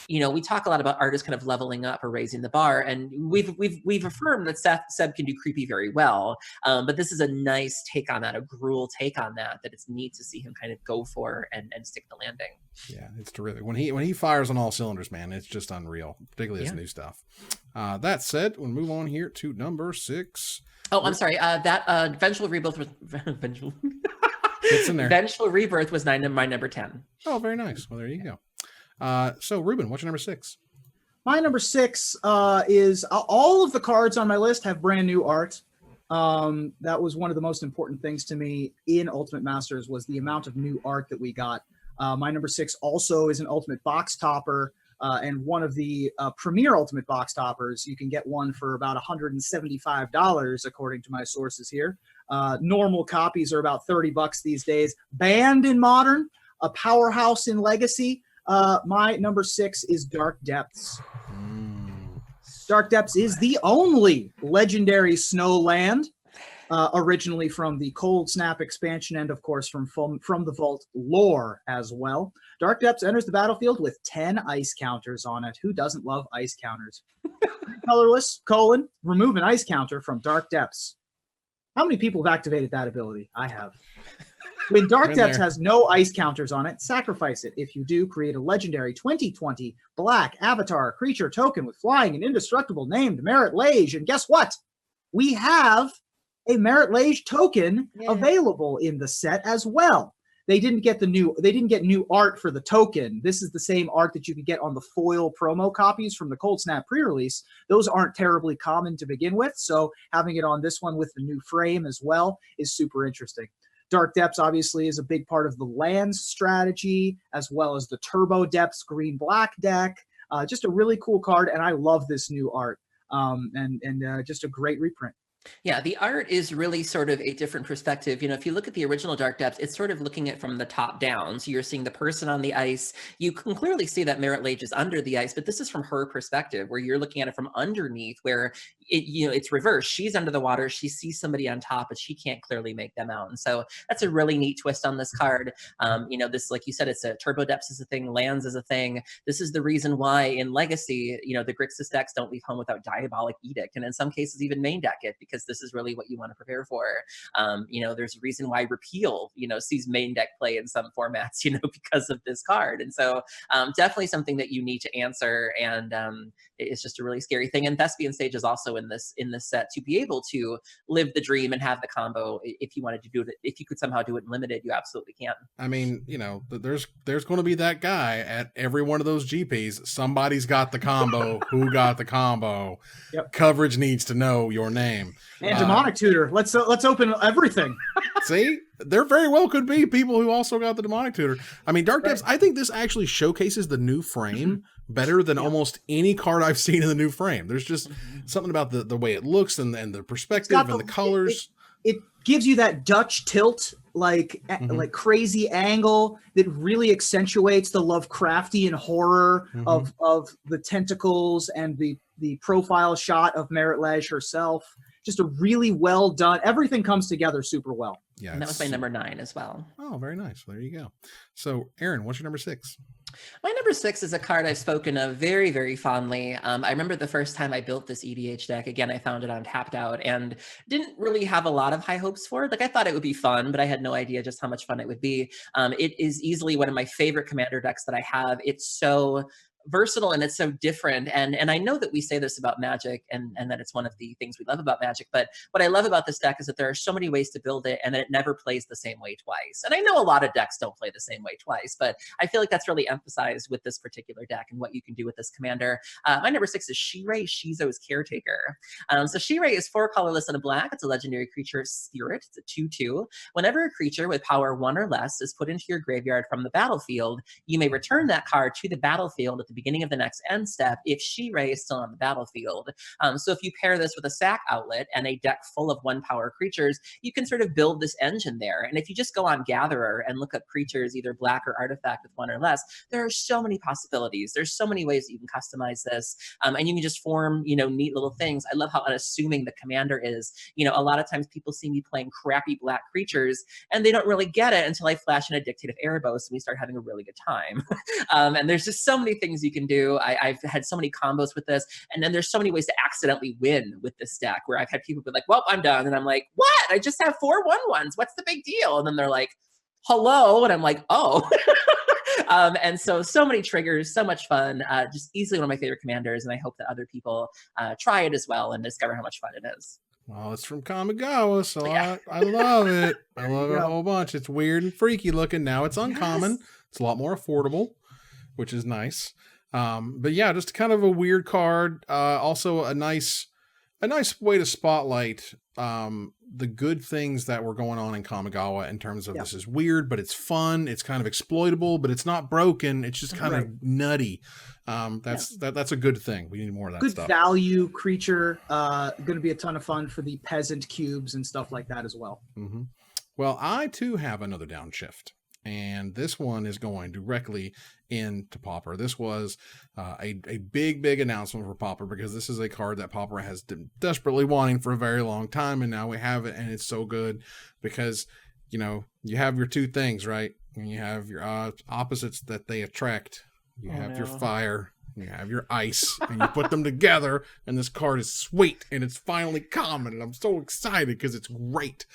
We talk a lot about artists kind of leveling up or raising the bar, and we've affirmed that Seb can do creepy very well. But this is a nice take on that, a Gruul take on that it's neat to see him kind of go for and stick the landing. Yeah, it's terrific. When he fires on all cylinders, man, it's just unreal, particularly his new stuff. That said, we'll move on here to number 6. Oh, I'm sorry. That Vengeful Rebirth was Vengeful. It's in there. Vengeful Rebirth was my number 10. Oh, very nice. Well, there you go. So Ruben, what's your number 6? My number 6 is all of the cards on my list have brand new art. That was one of the most important things to me in Ultimate Masters, was the amount of new art that we got. My number 6 also is an Ultimate box topper, and one of the premier Ultimate box toppers. You can get one for about $175 according to my sources here. Normal copies are about $30 these days. Banned in Modern, a powerhouse in Legacy. My number 6 is Dark Depths. Dark Depths is the only legendary snow land, originally from the Cold Snap expansion, and of course from the Vault lore as well. Dark Depths enters the battlefield with 10 ice counters on it. Who doesn't love ice counters? Colorless, remove an ice counter from Dark Depths. How many people have activated that ability? I have. When Dark Been Depths there. has no ice counters on it, sacrifice it. If you do, create a legendary 2020 black avatar creature token with flying and indestructible named Merit Lage. And guess what? We have a Merit Lage token available in the set as well. They didn't get new art for the token. This is the same art that you could get on the foil promo copies from the Cold Snap pre-release. Those aren't terribly common to begin with, so having it on this one with the new frame as well is super interesting. Dark Depths obviously is a big part of the lands strategy, as well as the Turbo Depths green-black deck. Just a really cool card, and I love this new art, and just a great reprint. Yeah, the art is really sort of a different perspective. You know, if you look at the original Dark Depths, it's sort of looking at from the top down. So you're seeing the person on the ice. You can clearly see that Merit Lage is under the ice, but this is from her perspective, where you're looking at it from underneath, where it's reversed. She's under the water. She sees somebody on top, but she can't clearly make them out. And so that's a really neat twist on this card. This, like you said, it's a Turbo Depths is a thing, lands is a thing. This is the reason why in Legacy, the Grixis decks don't leave home without Diabolic Edict, and in some cases even main deck it, because this is really what you want to prepare for. There's a reason why Repeal, sees main deck play in some formats, because of this card. And so definitely something that you need to answer. And it's just a really scary thing. And Thespian Stage is also in this set to be able to live the dream and have the combo. If you wanted to do it, if you could somehow do it in limited, you absolutely can. I mean, there's going to be that guy at every one of those GPs. Somebody's got the combo. Who got the combo? Yep. Coverage needs to know your name. And Demonic Tutor. Let's open everything. See, there very well could be people who also got the Demonic Tutor. I mean, Dark Depths, I think this actually showcases the new frame better than almost any card I've seen in the new frame. There's just something about the way it looks and the perspective and the colors. It gives you that Dutch tilt, like crazy angle that really accentuates the Lovecraftian horror of the tentacles and the profile shot of Merit Lage herself. Just a really well done. Everything comes together super well. Yeah, and that was my number 9 as well. Oh, very nice. There you go. So, Aaron, what's your number 6? My number 6 is a card I've spoken of very, very fondly. I remember the first time I built this EDH deck. Again, I found it on Tapped Out and didn't really have a lot of high hopes for it. Like, I thought it would be fun, but I had no idea just how much fun it would be. It is easily one of my favorite commander decks that I have. It's so versatile and it's so different, and I know that we say this about Magic and that it's one of the things we love about Magic, but what I love about this deck is that there are so many ways to build it and that it never plays the same way twice. And I know a lot of decks don't play the same way twice, but I feel like that's really emphasized with this particular deck and what you can do with this commander. My number 6 is Shirei, Shizo's Caretaker. So Shirei is 4 colorless and a black. It's a legendary creature spirit. It's a 2/2. Whenever a creature with power 1 or less is put into your graveyard from the battlefield, you may return that card to the battlefield at the beginning of the next end step if Shirei is still on the battlefield. So if you pair this with a sack outlet and a deck full of 1-power creatures, you can sort of build this engine there. And if you just go on Gatherer and look up creatures, either black or artifact with 1 or less, there are so many possibilities. There's so many ways that you can customize this. And you can just form, neat little things. I love how unassuming the commander is. A lot of times people see me playing crappy black creatures and they don't really get it until I flash in a Dictative Erebos and we start having a really good time. And there's just so many things you can do. I've had so many combos with this, and then there's so many ways to accidentally win with this deck where I've had people be like, well, I'm done. And I'm like, what? I just have 4 1/1s. What's the big deal? And then they're like, hello. And I'm like, oh. And so many triggers, so much fun, just easily one of my favorite commanders. And I hope that other people try it as well and discover how much fun it is. Well, it's from Kamigawa, so yeah. I love it. I love it a whole bunch. It's weird and freaky looking. Now it's uncommon. Yes. It's a lot more affordable, which is nice. But yeah, just kind of a weird card. Also a nice way to spotlight the good things that were going on in Kamigawa in terms of this is weird, but it's fun. It's kind of exploitable, but it's not broken. It's just kind of nutty. That's a good thing. We need more of that good stuff. Good value creature. Going to be a ton of fun for the peasant cubes and stuff like that as well. Mm-hmm. Well, I too have another downshift. And this one is going directly into Pauper. This was a big announcement for Pauper because this is a card that Pauper has been desperately wanting for a very long time, and now we have it, and it's so good because, you have your two things, right? And you have your opposites that they attract. You have your fire, you have your ice, and you put them together, and this card is sweet, and it's finally common, and I'm so excited because it's great.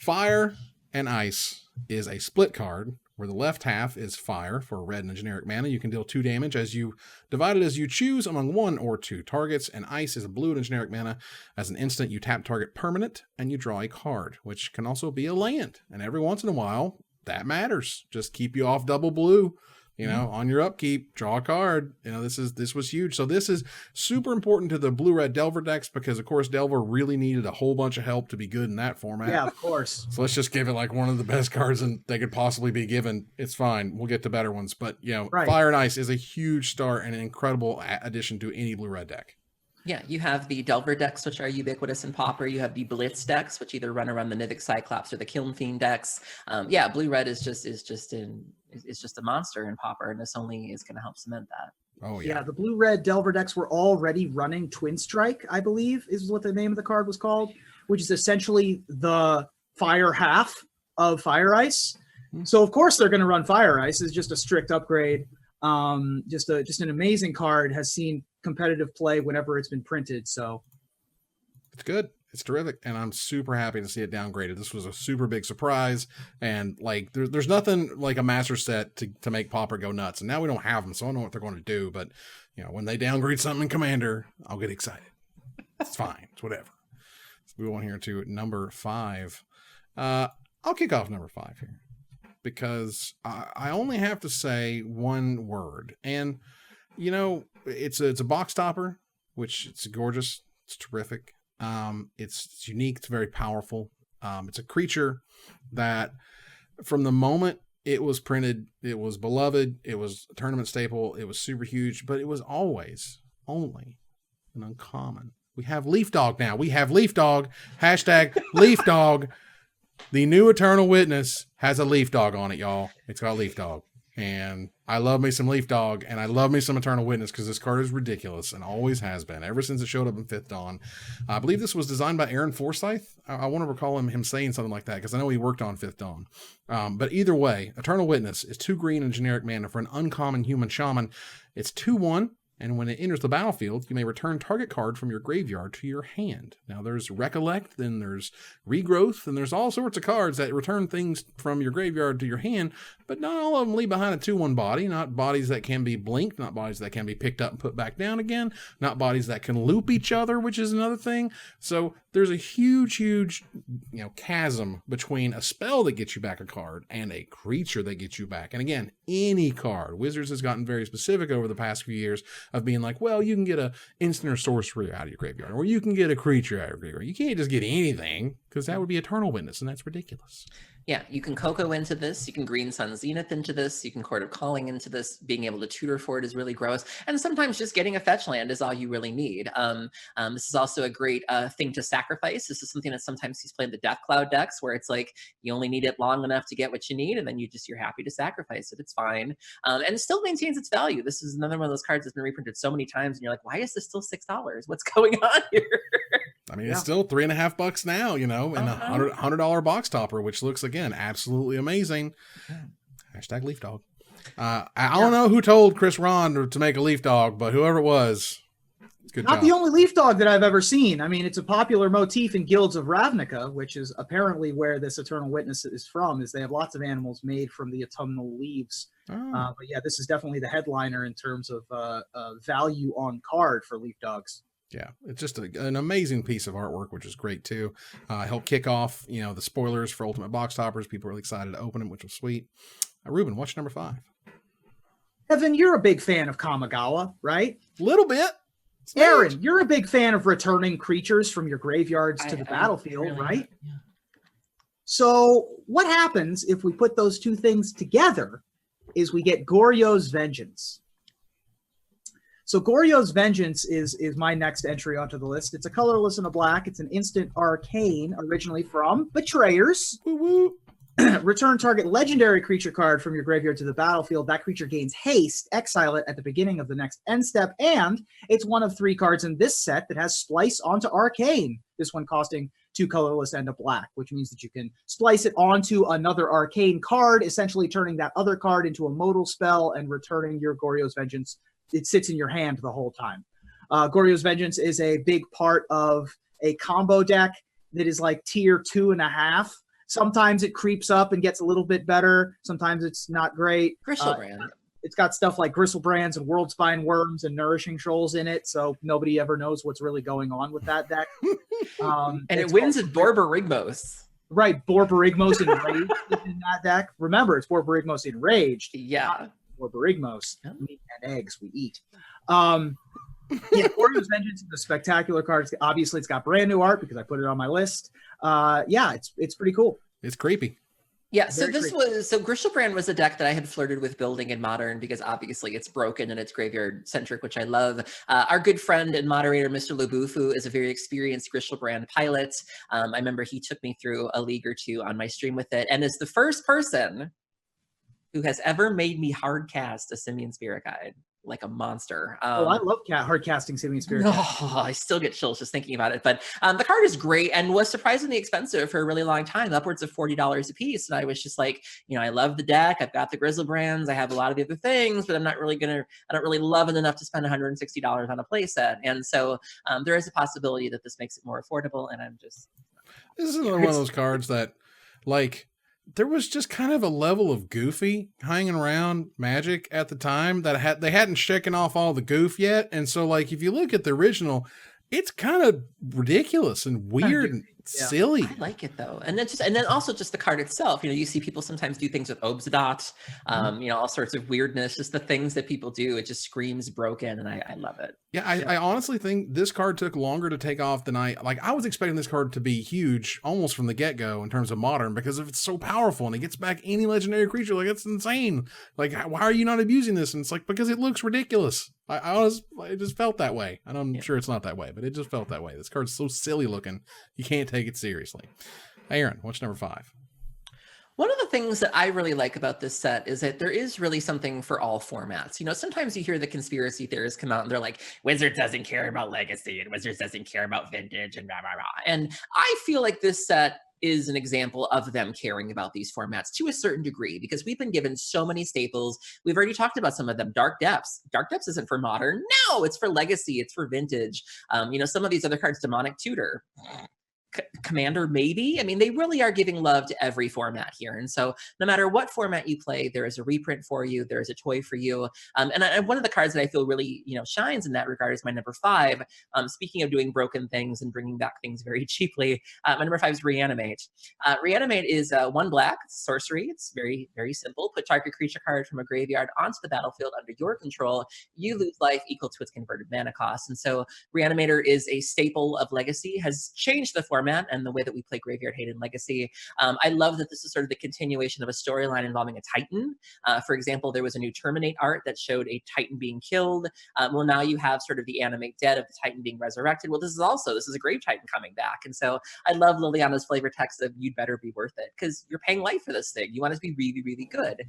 Fire and Ice is a split card where the left half is fire for red and a generic mana. You can deal 2 damage as you divide it as you choose among 1 or 2 targets. And Ice is a blue and a generic mana. As an instant, you tap target permanent and you draw a card, which can also be a land. And every once in a while, that matters. Just keep you off double blue. You know, on your upkeep, draw a card. You know, this was huge. So this is super important to the blue-red Delver decks because, of course, Delver really needed a whole bunch of help to be good in that format. Yeah, of course. So let's just give it like one of the best cards they could possibly be given. It's fine. We'll get to better ones. But, you know, Fire and Ice is a huge start and an incredible addition to any blue-red deck. Yeah, you have the Delver decks, which are ubiquitous in Pauper. You have the Blitz decks, which either run around the Nivik Cyclops or the Kiln Fiend decks. Yeah, blue-red is just a monster in Pauper, and this only is going to help cement that. Oh yeah. Yeah, the blue-red Delver decks were already running Twin Strike, I believe, is what the name of the card was called, which is essentially the fire half of Fire Ice. So of course they're going to run Fire Ice. It's just a strict upgrade. Just an amazing card. Has seen competitive play whenever it's been printed. So it's good. It's terrific, and I'm super happy to see it downgraded. This was a super big surprise, and like there's nothing like a master set to make Pauper go nuts. And now we don't have them, so I don't know what they're going to do. But you know, when they downgrade something in Commander, I'll get excited. It's fine. It's whatever. So we go on here to number 5. I'll kick off number 5 here because I only have to say one word, and you know, it's a box topper, which it's gorgeous. It's terrific. It's unique. It's very powerful. It's a creature that from the moment it was printed, it was beloved. It was a tournament staple. It was super huge, but it was always only an uncommon. We have Leaf Dog now. We have Leaf Dog. Hashtag Leaf Dog. The new Eternal Witness has a Leaf Dog on it, y'all. It's got a Leaf Dog. And I love me some Leaf Dog, and I love me some Eternal Witness because this card is ridiculous and always has been ever since it showed up in 5th Dawn. I believe this was designed by Aaron Forsyth. I want to recall him saying something like that because I know he worked on 5th Dawn. But either way, Eternal Witness is 2 green and generic mana for an uncommon human shaman. It's 2/1. And when it enters the battlefield, you may return target card from your graveyard to your hand. Now, there's Recollect, then there's Regrowth, and there's all sorts of cards that return things from your graveyard to your hand, but not all of them leave behind a 2/1 body, not bodies that can be blinked, not bodies that can be picked up and put back down again, not bodies that can loop each other, which is another thing. So there's a huge, chasm between a spell that gets you back a card and a creature that gets you back. And again, any card. Wizards has gotten very specific over the past few years of being like, well, you can get a instant or sorcery out of your graveyard, or you can get a creature out of your graveyard. You can't just get anything, because that would be Eternal Witness, and that's ridiculous. Yeah, you can Coco into this, you can Green Sun Zenith into this, you can Court of Calling into this. Being able to tutor for it is really gross, and sometimes just getting a fetch land is all you really need. This is also a great thing to sacrifice. This is something that sometimes he's played the Death Cloud decks, where it's like you only need it long enough to get what you need, and then you're happy to sacrifice it. It's fine, and it still maintains its value. This is another one of those cards that's been reprinted so many times, and you're like, why is this still $6? What's going on here? I mean, it's still $3.50 now, in a $100 box topper, which looks, again, absolutely amazing. Hashtag Leaf Dog. I don't know who told Chris Ron to make a Leaf Dog, but whoever it was, good job. Not the only Leaf Dog that I've ever seen. I mean, it's a popular motif in Guilds of Ravnica, which is apparently where this Eternal Witness is from, is they have lots of animals made from the autumnal leaves. But yeah, this is definitely the headliner in terms of value on card for Leaf Dogs. Yeah, it's just an amazing piece of artwork, which is great too. Helped kick off, the spoilers for Ultimate Box Toppers. People were really excited to open them, which was sweet. Ruben, what's number 5? Evan, you're a big fan of Kamigawa, right? Little bit. Aaron, you're a big fan of returning creatures from your graveyards to the battlefield, really, right? Yeah. So what happens if we put those two things together is we get Goryo's Vengeance. So Goryo's Vengeance is my next entry onto the list. It's a colorless and a black. It's an instant arcane, originally from Betrayers. Woo-woo. Return target legendary creature card from your graveyard to the battlefield. That creature gains haste. Exile it at the beginning of the next end step. And it's one of 3 cards in this set that has Splice onto Arcane. This one costing 2 colorless and a black, which means that you can splice it onto another arcane card, essentially turning that other card into a modal spell and returning your Goryo's Vengeance. It sits in your hand the whole time. Goryo's Vengeance is a big part of a combo deck that is like tier 2.5. Sometimes it creeps up and gets a little bit better. Sometimes it's not great. Gristlebrand. It's got stuff like Gristlebrands and World Spine Worms and Nourishing Shoals in it, so nobody ever knows what's really going on with that deck. And it wins at Borborygmos. Right, Borborygmos Enraged is in that deck. Remember, it's Borborygmos Enraged. Yeah. Borborygmos. Yeah. Meat and eggs we eat. Warrior's Vengeance is a spectacular card. Obviously, it's got brand new art because I put it on my list. It's pretty cool. It's creepy. Yeah, so Gristlebrand was a deck that I had flirted with building in Modern because obviously it's broken and it's graveyard centric, which I love. Our good friend and moderator, Mr. Lubufu, is a very experienced Gristlebrand pilot. I remember he took me through a league or two on my stream with it, and is the first person who has ever made me hard cast a Simian Spirit Guide like a monster. I love hard casting Simian Spirit Guide. I still get chills just thinking about it. But the card is great and was surprisingly expensive for a really long time, upwards of $40 a piece. And I was just like, I love the deck. I've got the Grizzlebrands. I have a lot of the other things, but I don't really love it enough to spend $160 on a playset. And so there is a possibility that this makes it more affordable. And this is another one of those cards that, like, there was just kind of a level of goofy hanging around Magic at the time that they hadn't shaken off all the goof yet. And so, like, if you look at the original, it's kind of ridiculous and weird and silly. I like it though. And then also just the card itself. You see people sometimes do things with Obsidian, all sorts of weirdness, just the things that people do. It just screams broken, and I love it. Yeah, I honestly think this card took longer to take off than I was expecting this card to be huge almost from the get-go in terms of Modern, because if it's so powerful and it gets back any legendary creature, like, it's insane. Like, why are you not abusing this? And it's like, because it looks ridiculous. It just felt that way. And I'm sure it's not that way, but it just felt that way. This card's so silly looking, you can't take it seriously. Aaron, what's number 5? One of the things that I really like about this set is that there is really something for all formats. Sometimes you hear the conspiracy theorists come out and they're like, Wizards doesn't care about Legacy and Wizards doesn't care about Vintage and blah, blah, blah. And I feel like this set is an example of them caring about these formats to a certain degree, because we've been given so many staples. We've already talked about some of them. Dark Depths. Dark Depths isn't for Modern. No, it's for Legacy. It's for Vintage. Some of these other cards, Demonic Tutor. Commander, maybe. I mean, they really are giving love to every format here. And so no matter what format you play, there is a reprint for you. There is a toy for you. And one of the cards that I feel really, shines in that regard is my number 5. Speaking of doing broken things and bringing back things very cheaply, my number 5 is Reanimate. Reanimate is 1 black sorcery. It's very, very simple. Put target creature card from a graveyard onto the battlefield under your control. You lose life equal to its converted mana cost. And so Reanimator is a staple of Legacy, has changed the format and the way that we play Graveyard Hate in Legacy. I love that this is sort of the continuation of a storyline involving a Titan. For example, there was a new Terminate art that showed a Titan being killed. Well, now you have sort of the Animate Dead of the Titan being resurrected. Well, this is a Grave Titan coming back. And so I love Liliana's flavor text of "You'd better be worth it," because you're paying life for this thing. You want it to be really, really good.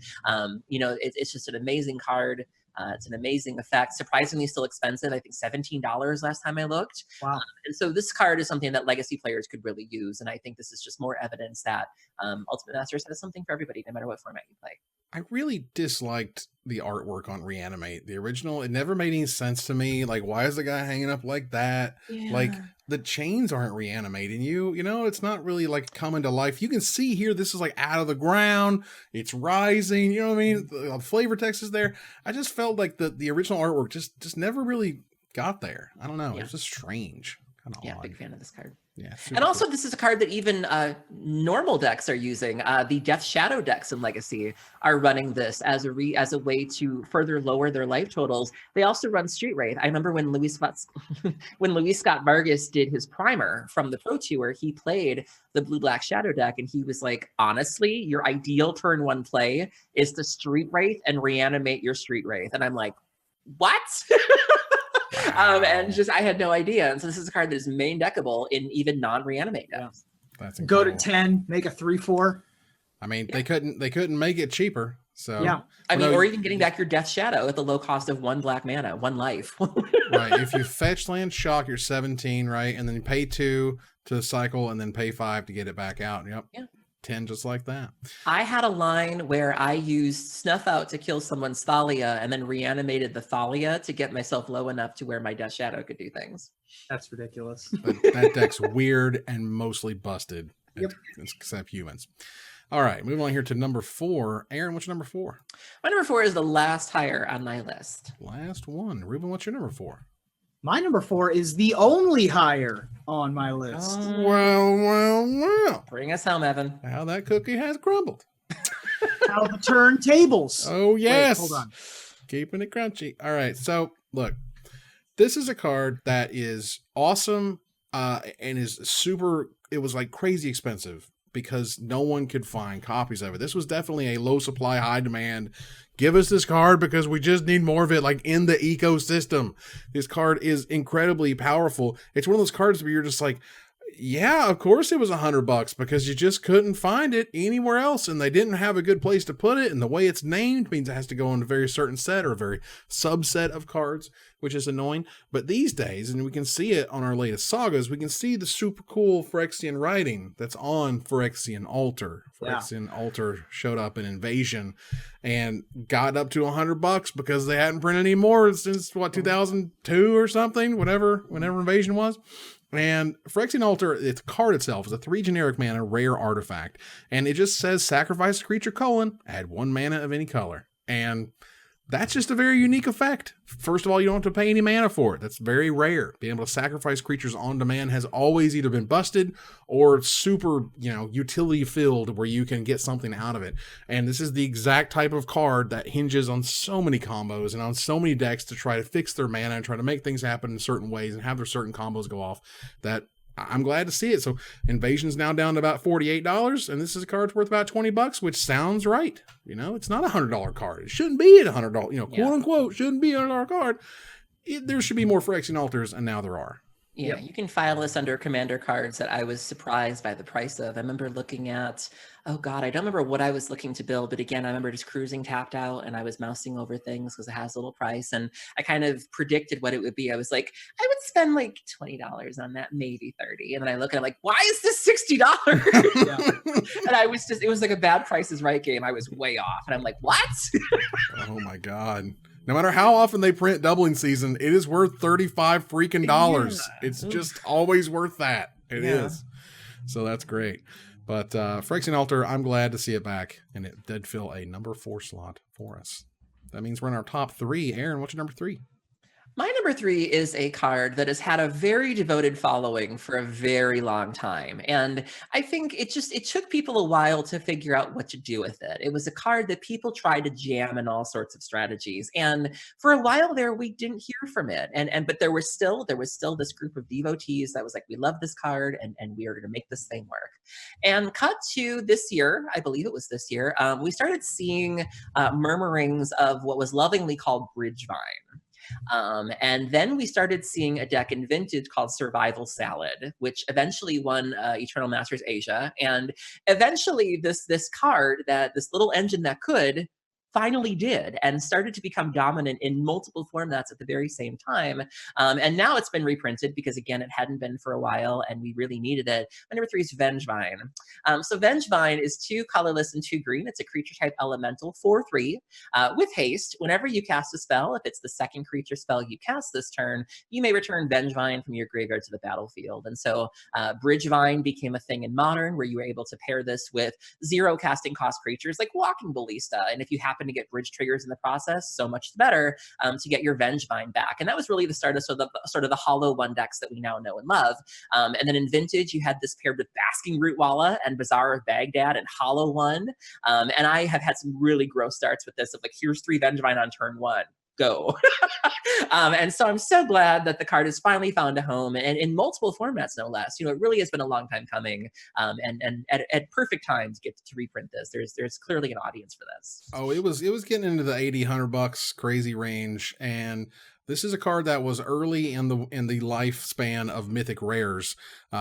It's just an amazing card. It's an amazing effect. Surprisingly still expensive. I think $17 last time I looked. Wow. And so this card is something that Legacy players could really use. And I think this is just more evidence that Ultimate Masters has something for everybody, no matter what format you play. I really disliked the artwork on Reanimate. The original, it never made any sense to me. Like, why is the guy hanging up like that? Yeah. Like, the chains aren't reanimating you. It's not really like coming to life. You can see here, this is like out of the ground. It's rising. You know what I mean? The flavor text is there. I just felt like the original artwork just never really got there. I don't know. Yeah. It's just strange. Kind of odd. Big fan of this card. Yeah, and also this is a card that even normal decks are using. The Death Shadow decks in Legacy are running this as a way to further lower their life totals. They also run Street Wraith. I remember when Luis Scott Vargas did his primer from the Pro Tour, he played the Blue-Black Shadow deck, and he was like, honestly, your ideal turn 1 play is to Street Wraith and reanimate your Street Wraith. And I'm like, what? And I had no idea. And so this is a card that is main deckable in even non-reanimate decks. That's Go to incredible. 10, make a 3/4. I mean, they couldn't make it cheaper. So Yeah. Or even getting back your Death Shadow at the low cost of 1 black mana, 1 life. Right. If you fetch land shock, you're 17, right? And then you pay 2 to cycle and then pay 5 to get it back out. Yep. Yeah. 10 just like that. I had a line where I used Snuff Out to kill someone's Thalia and then reanimated the Thalia to get myself low enough to where my Death Shadow could do things. That's ridiculous. But that deck's weird and mostly busted. except humans. All right, moving on here to number 4. Aaron, what's your number 4? My number 4 is the last hire on my list. Last one. Ruben, what's your number 4? My number 4 is the only hire on my list. Well. Bring us home, Evan. How that cookie has crumbled. How the turntables. Oh, yes. Wait, hold on. Keeping it crunchy. All right, so look, this is a card that is awesome and is super, it was like crazy expensive because no one could find copies of it. This was definitely a low supply, high demand. Give us this card because we just need more of it, like in the ecosystem. This card is incredibly powerful. It's one of those cards where you're just like, yeah, of course it was $100 because you just couldn't find it anywhere else and they didn't have a good place to put it. And the way it's named means it has to go in a very certain set or a very subset of cards, which is annoying. But these days, and we can see it on our latest sagas, we can see the super cool Phyrexian writing that's on Phyrexian Altar. Phyrexian Altar showed up in Invasion and got up to $100 because they hadn't printed any more since 2002 or something, whenever Invasion was. And Phyrexian Altar, its card itself is a 3 generic mana rare artifact. And it just says sacrifice a creature, add 1 mana of any color. And that's just a very unique effect. First of all, you don't have to pay any mana for it. That's very rare. Being able to sacrifice creatures on demand has always either been busted or super, utility filled where you can get something out of it. And this is the exact type of card that hinges on so many combos and on so many decks to try to fix their mana and try to make things happen in certain ways and have their certain combos go off that I'm glad to see it. So Invasion's now down to about $48, and this is a card worth about $20, which sounds right. It's not a $100 card. It shouldn't be at $100, quote unquote, shouldn't be a $100 card. There should be more Phyrexian Altars, and now there are. Yeah, you can file this under commander cards that I was surprised by the price of. I remember looking at, I don't remember what I was looking to build, but again, I remember just cruising tapped out and I was mousing over things because it has a little price and I kind of predicted what it would be. I was like, I would spend like $20 on that, maybe 30. And then I look and I'm like, why is this $60? And it was like a bad Price is Right game. I was way off. And I'm like, what? Oh my God. No matter how often they print doubling season, it is worth $35 freaking dollars. Yeah. It's just always worth that. It is. So that's great. But Phyrexian Altar, I'm glad to see it back. And it did fill a number 4 slot for us. That means we're in our top 3. Aaron, what's your number 3? My number 3 is a card that has had a very devoted following for a very long time. And I think it took people a while to figure out what to do with it. It was a card that people tried to jam in all sorts of strategies. And for a while there, we didn't hear from it. But there was still this group of devotees that was like, we love this card and we are going to make this thing work. And cut to this year, I believe it was this year, we started seeing murmurings of what was lovingly called Bridgevine. And then we started seeing a deck in Vintage called Survival Salad, which eventually won Eternal Masters Asia. And eventually this card, this little engine that could, finally did and started to become dominant in multiple formats at the very same time. And now it's been reprinted because, again, it hadn't been for a while and we really needed it. My number 3 is Vengevine. So Vengevine is 2 colorless and 2 green. It's a creature type elemental, 4/3 with haste. Whenever you cast a spell, if it's the second creature spell you cast this turn, you may return Vengevine from your graveyard to the battlefield. And so Bridgevine became a thing in Modern where you were able to pair this with 0 casting cost creatures like Walking Ballista. And if you happen to get bridge triggers in the process, so much the better to get your Vengevine back. And that was really the start of sort of the hollow 1 decks that we now know and love. And then in Vintage, you had this paired with Basking Rootwalla and Bazaar of Baghdad and Hollow 1. And I have had some really gross starts with this of like, here's 3 Vengevine on turn 1. Go. And so I'm so glad that the card has finally found a home and in multiple formats, no less. It really has been a long time coming and at perfect time to get to reprint this. There's clearly an audience for this. Oh, it was getting into the $80-$100 crazy range. And this is a card that was early in the lifespan of Mythic Rares,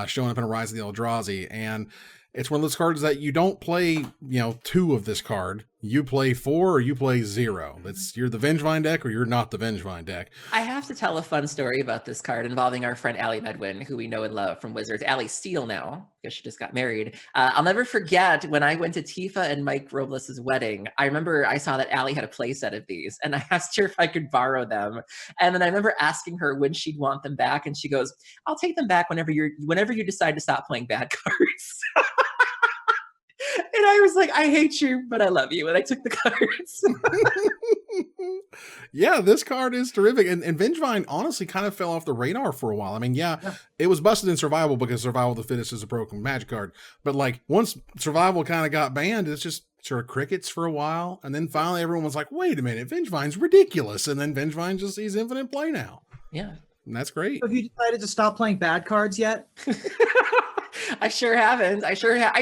showing up in Rise of the Eldrazi. And it's one of those cards that you don't play, 2 of this card. You play 4 or you play 0. You're the Vengevine deck or you're not the Vengevine deck. I have to tell a fun story about this card involving our friend Allie Medwin, who we know and love from Wizards. Allie Steele now, because she just got married. I'll never forget when I went to Tifa and Mike Robles' wedding. I remember I saw that Allie had a play set of these and I asked her if I could borrow them. And then I remember asking her when she'd want them back. And she goes, I'll take them back whenever you decide to stop playing bad cards. I was like, I hate you, but I love you. And I took the cards. Yeah, this card is terrific. And Vengevine honestly kind of fell off the radar for a while. I mean, yeah, it was busted in survival because survival of the fittest is a broken magic card. But like once survival kind of got banned, it's just sort of crickets for a while. And then finally everyone was like, wait a minute, Vengevine's ridiculous. And then Vengevine just sees infinite play now. Yeah. And that's great. Have you decided to stop playing bad cards yet? I sure haven't. I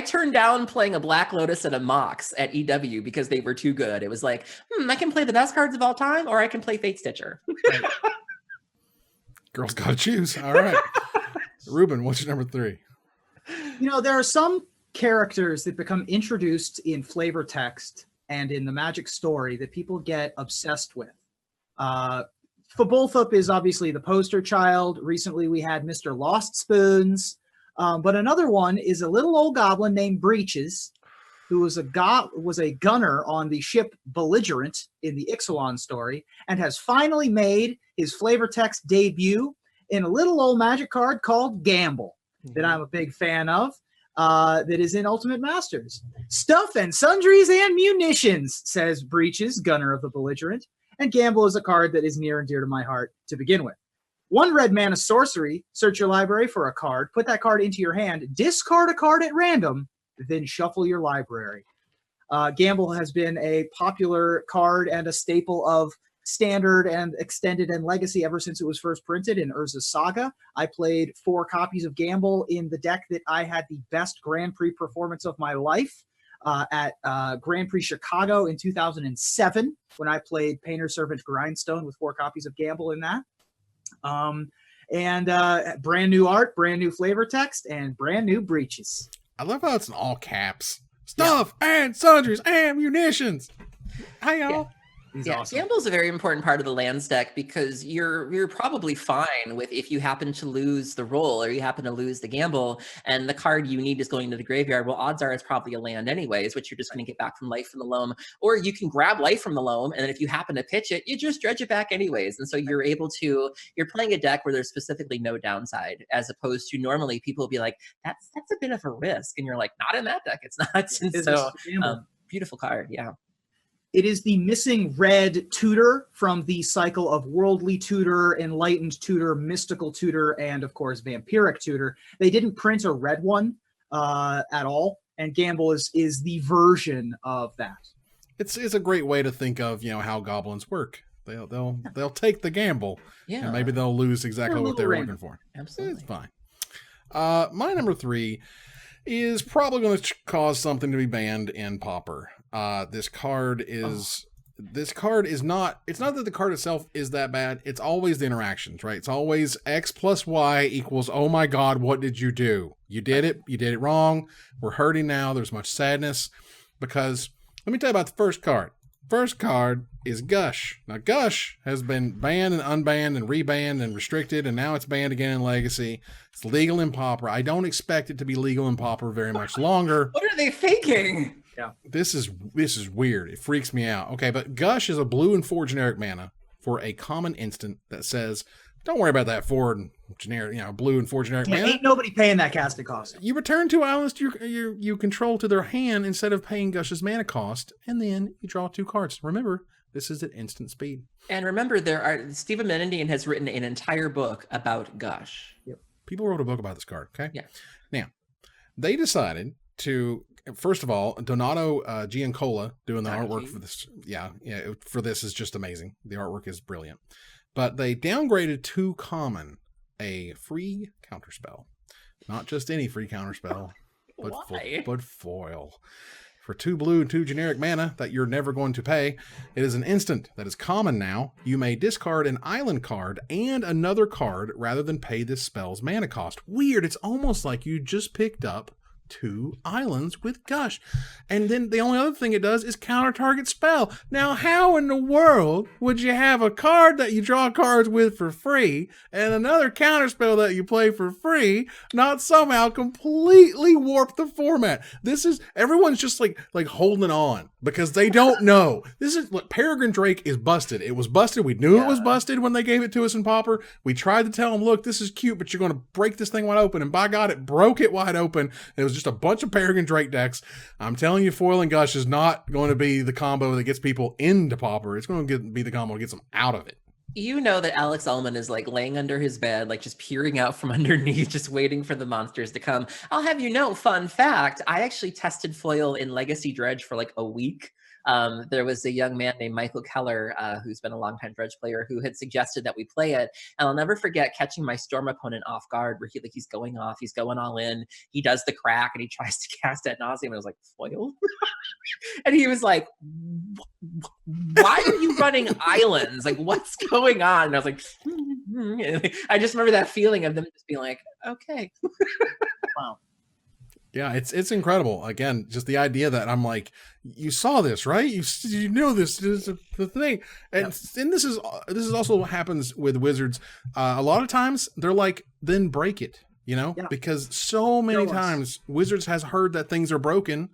turned down playing a Black Lotus and a Mox at EW because they were too good. It was like, I can play the best cards of all time, or I can play Fate Stitcher. Girls gotta choose. All right. Ruben, what's your number 3? You know, there are some characters that become introduced in flavor text and in the Magic story that people get obsessed with. Fabolthup is obviously the poster child. Recently, we had Mr. Lost Spoons. But another one is a little old goblin named Breeches, who was a gunner on the ship Belligerent in the Ixalan story, and has finally made his flavor text debut in a little old magic card called Gamble, that I'm a big fan of, that is in Ultimate Masters. Stuff and sundries and munitions, says Breeches, gunner of the Belligerent, and Gamble is a card that is near and dear to my heart to begin with. 1 red mana sorcery, search your library for a card, put that card into your hand, discard a card at random, then shuffle your library. Gamble has been a popular card and a staple of Standard and Extended and Legacy ever since it was first printed in Urza's Saga. I played 4 copies of Gamble in the deck that I had the best Grand Prix performance of my life at Grand Prix Chicago in 2007, when I played Painter Servant Grindstone with 4 copies of Gamble in that. Brand new art, brand new flavor text, and brand new Breeches. I love how it's in all caps. Stuff and sundries and munitions. Hi, y'all. He's Yeah, awesome. Gamble's a very important part of the lands deck because you're probably fine with if you happen to lose the roll or you happen to lose the gamble and the card you need is going to the graveyard. Well, odds are it's probably a land anyways, which you're just going to get back from Life from the Loam. Or you can grab Life from the Loam, and then if you happen to pitch it, you just dredge it back anyways. And so you're playing a deck where there's specifically no downside, as opposed to normally people will be like, that's a bit of a risk. And you're like, not in that deck, it's not. And so beautiful card, yeah. It is the missing red tutor from the cycle of Worldly Tutor, Enlightened Tutor, Mystical Tutor, and of course Vampiric Tutor. They didn't print a red one at all, and Gamble is the version of that. It's a great way to think of how goblins work. They'll take the gamble, and maybe they'll lose exactly what they're looking for. Absolutely, it's fine. My number 3 is probably going to cause something to be banned in Pauper. This card is not, it's not that the card itself is that bad. It's always the interactions, right? It's always X plus Y equals, oh my God, what did you do? You did it wrong. We're hurting now. There's much sadness because let me tell you about the first card. First card is Gush. Now Gush has been banned and unbanned and rebanned and restricted, and now it's banned again in Legacy. It's legal in Pauper. I don't expect it to be legal in Pauper very much longer. What are they faking? Yeah. This is weird. It freaks me out. Okay, but Gush is a blue and 4 generic mana for a common instant that says, don't worry about that 4 generic, blue and 4 generic mana. Ain't nobody paying that casting cost. You return 2 islands you control to their hand instead of paying Gush's mana cost, and then you draw 2 cards. Remember, this is at instant speed. And remember, Stephen Menendian has written an entire book about Gush. Yep. People wrote a book about this card, okay? Yeah. Now, they decided to, first of all, Donato Giancola doing the artwork for this. Yeah, for this is just amazing. The artwork is brilliant. But they downgraded to common a free counterspell. Not just any free counterspell, but foil. For 2 blue and 2 generic mana that you're never going to pay, it is an instant that is common now. You may discard an island card and another card rather than pay this spell's mana cost. Weird. It's almost like you just picked up 2 islands with Gush. And then the only other thing it does is counter target spell. Now, how in the world would you have a card that you draw cards with for free and another counter spell that you play for free not somehow completely warp the format? This is, everyone's just like holding on because they don't know. This is, look, Peregrine Drake is busted. It was busted. We knew it was busted when they gave it to us in Pauper. We tried to tell them, look, this is cute, but you're going to break this thing wide open. And by God, it broke it wide open. It was just a bunch of Peregrine Drake decks. I'm telling you, Foil and Gush is not going to be the combo that gets people into Pauper. It's going to be the combo that gets them out of it. You know that Alex Ullman is like laying under his bed, like just peering out from underneath, just waiting for the monsters to come. I'll have you know, fun fact, I actually tested Foil in Legacy Dredge for like a week. There was a young man named Michael Keller, who's been a longtime Dredge player, who had suggested that we play it. And I'll never forget catching my Storm opponent off guard, where he's going off, he's going all in, he does the crack, and he tries to cast ad nauseum. And I was like, Foil? And he was like, why are you running islands? Like, what's going on? And I was like, I just remember that feeling of them just being like, okay. Wow. Yeah, it's incredible. Again, just the idea that I'm like, you saw this, right? You know this is the thing, and this is also what happens with Wizards. A lot of times they're like, then break it, because so many times Wizards has heard that things are broken,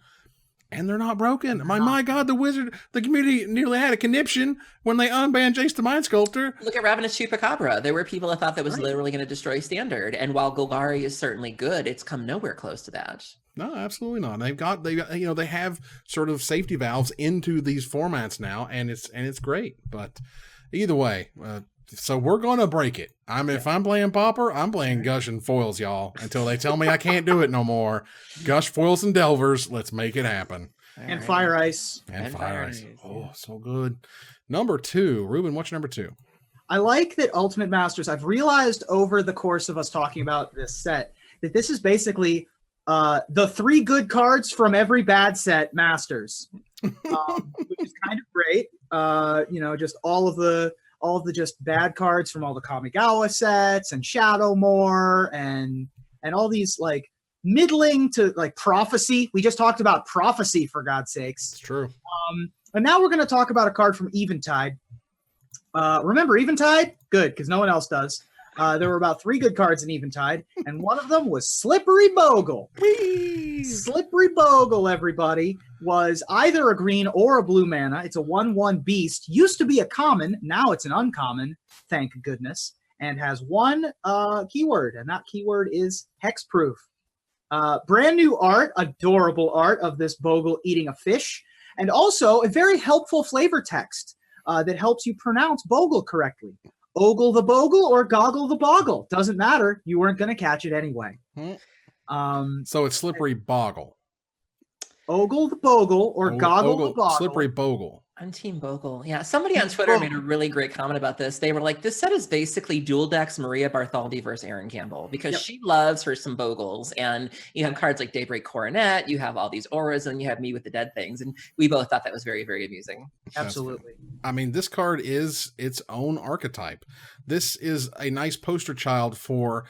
and they're not broken. My God, the community nearly had a conniption when they unbanned Jace the Mind Sculptor. Look at Ravenous Chupacabra. There were people that thought that was literally going to destroy Standard. And while Golgari is certainly good, it's come nowhere close to that. No, absolutely not. They got they have sort of safety valves into these formats now, and it's great. But either way, so we're gonna break it. If I'm playing Pauper, I'm playing Gush and Foils, y'all, until they tell me I can't do it no more. Gush, Foils, and Delvers. Let's make it happen. And Fire Ice. And Fire Ice. Oh, so good. Number 2, Ruben. What's your number 2? I like that Ultimate Masters. I've realized over the course of us talking about this set that this is basically the 3 good cards from every bad set Masters, which is kind of great. Just all of the just bad cards from all the Kamigawa sets and Shadowmoor and all these like middling to like Prophecy. We just talked about Prophecy, for God's sakes. It's true. And now we're going to talk about a card from Eventide. Remember Eventide? Good, because no one else does. There were about 3 good cards in Eventide, and one of them was Slippery Bogle. Whee! Slippery Bogle, everybody, was either a green or a blue mana. It's a 1/1 beast. Used to be a common. Now it's an uncommon, thank goodness, and has 1 keyword, and that keyword is hexproof. Brand new art, adorable art of this Bogle eating a fish, and also a very helpful flavor text that helps you pronounce Bogle correctly. Ogle the Bogle or Goggle the Boggle. Doesn't matter. You weren't going to catch it anyway. So it's Slippery Bogle. Ogle the Bogle or Goggle the Boggle. Slippery Bogle. I'm Team Bogle. Yeah, somebody on Twitter made a really great comment about this. They were like, this set is basically dual decks Maria Bartholdi versus Erin Campbell, because she loves her some Bogles. And you have cards like Daybreak Coronet, you have all these auras, and you have Me with the Dead Things. And we both thought that was very, very amusing. Absolutely. I mean, this card is its own archetype. This is a nice poster child for...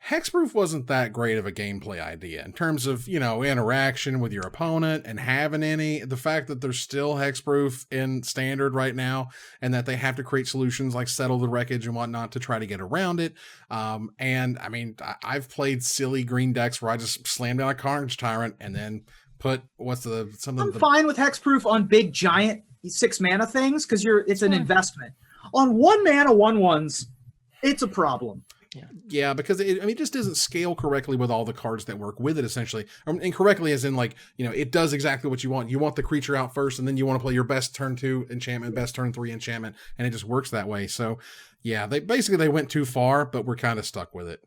Hexproof wasn't that great of a gameplay idea in terms of, interaction with your opponent and having any. The fact that there's still Hexproof in Standard right now and that they have to create solutions like Settle the Wreckage and whatnot to try to get around it. And I mean, I've played silly green decks where I just slam down a Carnage Tyrant and then put I'm fine with Hexproof on big giant 6 mana things because it's an investment. On 1 mana 1/1s, it's a problem. Yeah, because it just doesn't scale correctly with all the cards that work with it, essentially. Incorrectly as in, like, it does exactly what you want. You want the creature out first, and then you want to play your best turn 2 enchantment, best turn 3 enchantment, and it just works that way. So, yeah, they went too far, but we're kind of stuck with it.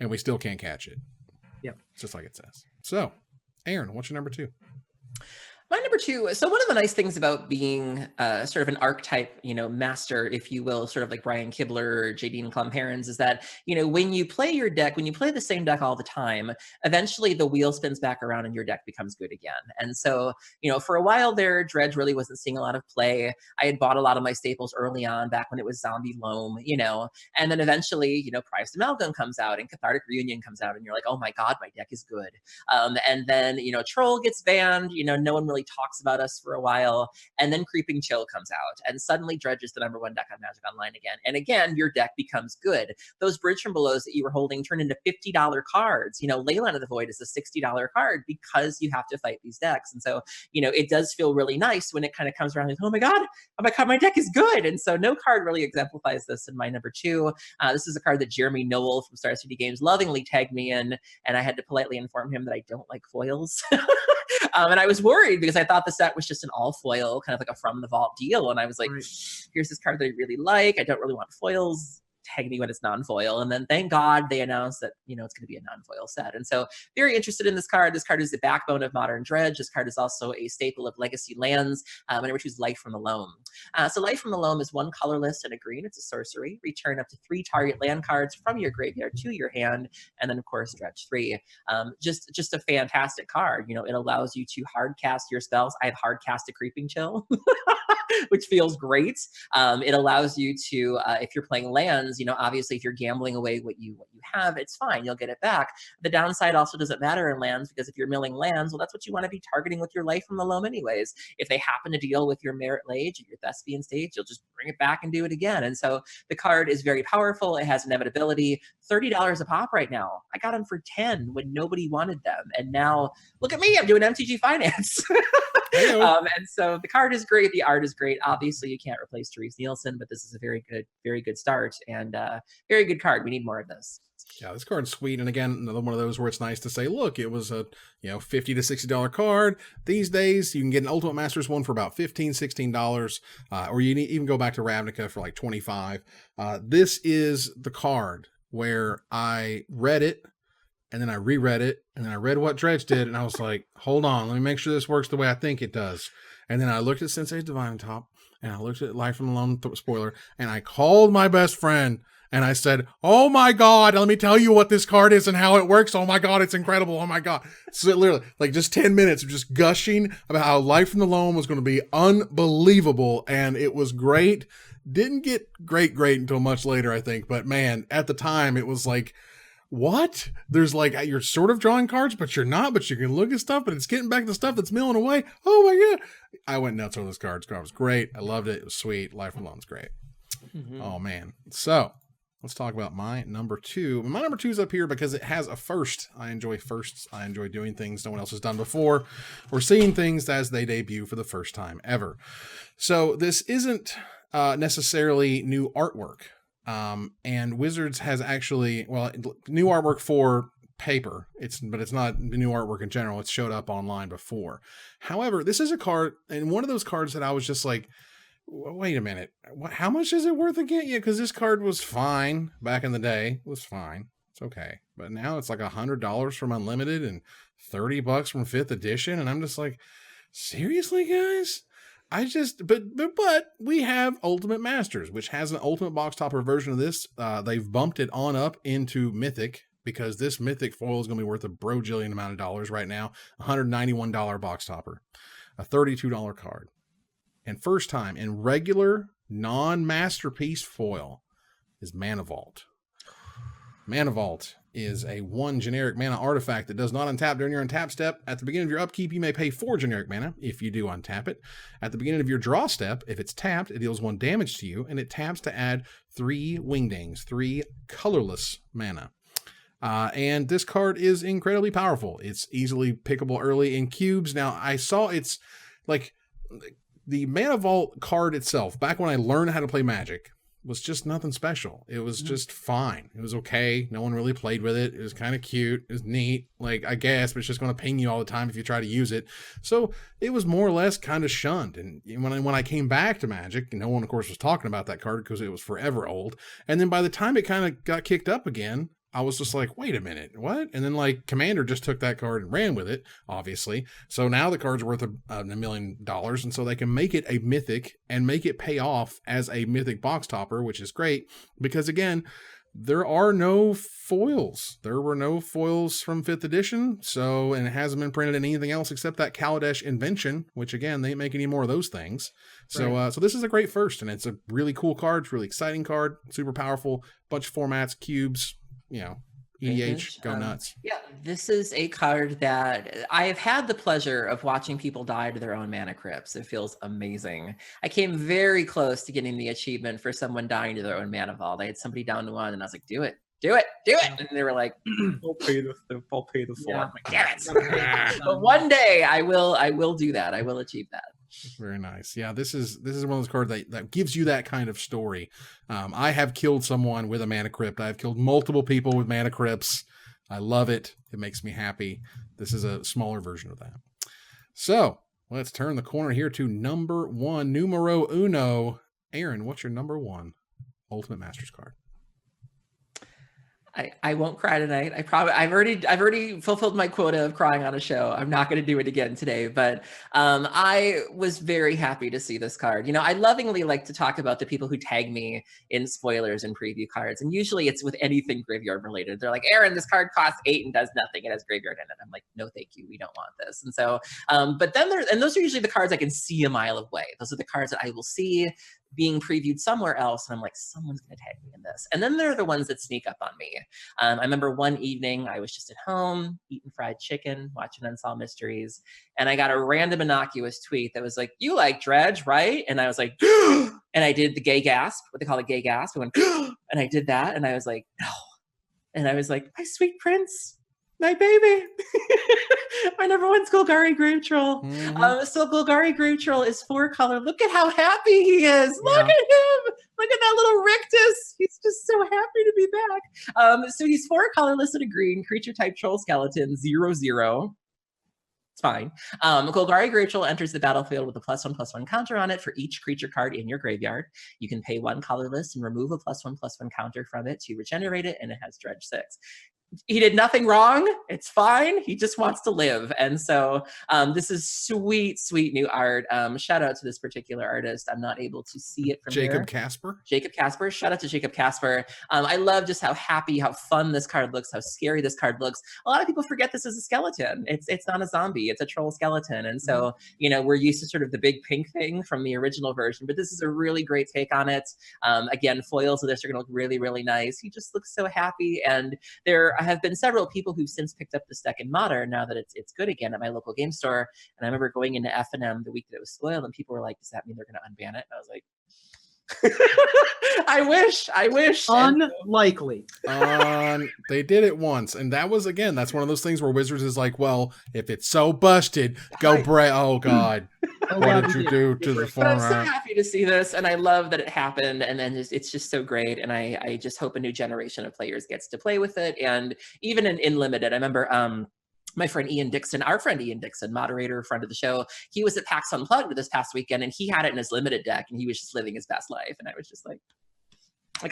And we still can't catch it. Yep. Just like it says. So, Aaron, what's your number 2? My number 2, so one of the nice things about being sort of an archetype, master, if you will, sort of like Brian Kibler or Jadine Klum-Herons, is that, when you play your deck, when you play the same deck all the time, eventually the wheel spins back around and your deck becomes good again. And so, for a while there, Dredge really wasn't seeing a lot of play. I had bought a lot of my staples early on, back when it was Zombie Loam, and then eventually, Prized Amalgam comes out and Cathartic Reunion comes out, and you're like, oh my God, my deck is good. And then, Troll gets banned, no one really really talks about us for a while, and then Creeping Chill comes out, and suddenly Dredge is the #1 deck on Magic Online again. And again, your deck becomes good. Those Bridge from Belows that you were holding turn into $50 cards. You know, Leyline of the Void is a $60 card because you have to fight these decks. And so, you know, it does feel really nice when it kind of comes around like, oh my God, my deck is good. And so no card really exemplifies this in my #2. This is a card that Jeremy Noel from Star City Games lovingly tagged me in, and I had to politely inform him that I don't like foils. And I was worried because I thought the set was just an all foil, kind of like a From the Vault deal. And I was like, here's this card that I really like. I don't really want foils. Tag me when it's non-foil. And then thank God they announced that, you know, it's going to be a non-foil set. And so very interested in this card. This card is the backbone of Modern Dredge. This card is also a staple of Legacy Lands. And I choose Life from the Loam. So Life from the Loam is 1 colorless and a green. It's a sorcery. Return up to 3 target land cards from your graveyard to your hand. And then of course, Dredge 3. Just a fantastic card. You know, it allows you to hard cast your spells. I have hard cast a Creeping Chill. Which feels great. It allows you to, if you're playing lands, you know, obviously if you're gambling away what you have, it's fine. You'll get it back. The downside also doesn't matter in lands because if you're milling lands, well, that's what you want to be targeting with your Life from the Loam anyways. If they happen to deal with your Merit Lage or your Thespian Stage, you'll just bring it back and do it again. And so the card is very powerful. It has inevitability. $30 a pop right now. I got them for 10 when nobody wanted them. And now look at me, I'm doing MTG Finance. And so the card is great. The art is great. Obviously, you can't replace Therese Nielsen, but this is a very good start and very good card. We need more of this. Yeah, this card's sweet. And again, another one of those where it's nice to say, look, it was a $50 to $60 card. These days, you can get an Ultimate Masters one for about $15, $16, or you even go back to Ravnica for like $25. This is the card where I read it, and then I reread it, and then I read what Dredge did, and I was like, hold on, let me make sure this works the way I think it does. And then I looked at Sensei's Divine Top, and I looked at Life from the Loam spoiler, and I called my best friend, and I said, oh my God, let me tell you what this card is and how it works. Oh my God, it's incredible. Oh my God. So literally, like just 10 minutes of just gushing about how Life from the Loam was going to be unbelievable, and it was great. Didn't get great until much later, I think. But man, at the time, it was like, what? There's like, you're sort of drawing cards, but you're not, but you can look at stuff, but it's getting back to stuff that's milling away. Oh my God. I went nuts over this card. This card was great. I loved it. It was sweet. Life from the Loam's great. Mm-hmm. Oh man. So let's talk about my #2. My #2 is up here because it has a first. I enjoy firsts. I enjoy doing things no one else has done before, or seeing things as they debut for the first time ever. So this isn't necessarily new artwork. And Wizards has actually, well, new artwork for paper. But it's not new artwork in general. It's showed up online before. However, this is a card, and one of those cards that I was just like, wait a minute, how much is it worth again? Yeah, because this card was fine back in the day. It was fine. It's okay. But now it's like $100 from Unlimited and $30 from 5th edition. And I'm just like, seriously, guys? But we have Ultimate Masters, which has an Ultimate Box Topper version of this. They've bumped it on up into Mythic because this Mythic foil is going to be worth a brojillion amount of dollars right now. $191 Box Topper, a $32 card. And first time in regular non-masterpiece foil is Mana Vault. Mana Vault is a 1 generic mana artifact that does not untap during your untap step. At the beginning of your upkeep, you may pay 4 generic mana if you do untap it. At the beginning of your draw step, if it's tapped, it deals 1 damage to you, and it taps to add 3 Wingdings, 3 colorless mana. And this card is incredibly powerful. It's easily pickable early in cubes. Now, I saw it's like the Mana Vault card itself, back when I learned how to play Magic, was just nothing special. It was just fine. It was okay. No one really played with it. It was kind of cute. It was neat. Like, I guess, but it's just going to ping you all the time if you try to use it. So it was more or less kind of shunned. And when I came back to Magic, no one, of course, was talking about that card because it was forever old. And then by the time it kind of got kicked up again, I was just like, wait a minute, what? And then like Commander just took that card and ran with it, obviously. So now the card's worth $1 million. And so they can make it a mythic and make it pay off as a mythic box topper, which is great because again, there are no foils. There were no foils from 5th edition. So, and it hasn't been printed in anything else except that Kaladesh Invention, which again, they ain't make any more of those things. So, right. So this is a great first and it's a really cool card. It's a really exciting card, super powerful, bunch of formats, cubes. You know, EDH, go nuts. Yeah, this is a card that I have had the pleasure of watching people die to their own mana crypts. It feels amazing. I came very close to getting the achievement for someone dying to their own mana vault. I had somebody down to one, and I was like, do it. And they were like, I'll pay the four. I'm like, damn it. But one day I will do that. I will achieve that. Very nice. Yeah, this is one of those cards that gives you that kind of story. I have killed someone with a mana crypt. I've killed multiple people with mana crypts. I love it. It makes me happy. This is a smaller version of that. So let's turn the corner here to number one, numero uno. Aaron, what's your number one Ultimate Masters card? I won't cry tonight. I've already fulfilled my quota of crying on a show. I'm not going to do it again today, but I was very happy to see this card. You know, I lovingly like to talk about the people who tag me in spoilers and preview cards, and usually it's with anything graveyard related. They're like, Aaron, this card costs 8 and does nothing. It has graveyard in it. I'm like, no, thank you. We don't want this. And so, but then those are usually the cards I can see a mile away. Those are the cards that I will see being previewed somewhere else, and I'm like, someone's gonna tag me in this. And then there are the ones that sneak up on me. I remember one evening I was just at home eating fried chicken, watching Unsolved Mysteries, and I got a random innocuous tweet that was like, you like Dredge, right? And I was like, and I did the gay gasp, what they call a gay gasp. I went, and I did that, and I was like, no. And I was like, my sweet prince, my baby. My number one's Golgari Grave Troll. So Golgari Grave Troll is 4-color. Look at how happy he is. Look at him. Look at that little rictus. He's just so happy to be back. So he's 4 colorless and a green creature type troll skeleton, 0/0. It's fine. Golgari Grave Troll enters the battlefield with a +1/+1 counter on it for each creature card in your graveyard. You can pay 1 colorless and remove a +1/+1 counter from it to regenerate it, and it has Dredge 6. He did nothing wrong. It's fine. He just wants to live. And so this is sweet, sweet new art. Shout out to this particular artist. I'm not able to see it from Jacob Casper. Jacob Casper. Shout out to Jacob Casper. I love just how happy, how fun this card looks, how scary this card looks. A lot of people forget this is a skeleton. It's not a zombie. It's a troll skeleton. And so, you know, we're used to sort of the big pink thing from the original version, but this is a really great take on it. Again, foils of this are going to look really, really nice. He just looks so happy. And there have been several people who've since picked up this deck in Modern now that it's good again at my local game store. And I remember going into F&M the week that it was spoiled, and people were like, does that mean they're going to unban it? And I was like, I wish. Unlikely. They did it once, and that was, again, that's one of those things where Wizards is like, well, if it's so busted, go oh god. What did you do to the former? But I'm so happy to see this, and I love that it happened, and then it's just so great, and I just hope a new generation of players gets to play with it. And even in Limited, I remember my friend Ian Dixon, our friend Ian Dixon, moderator, friend of the show, he was at PAX Unplugged this past weekend, and he had it in his Limited deck, and he was just living his best life. And I was just like,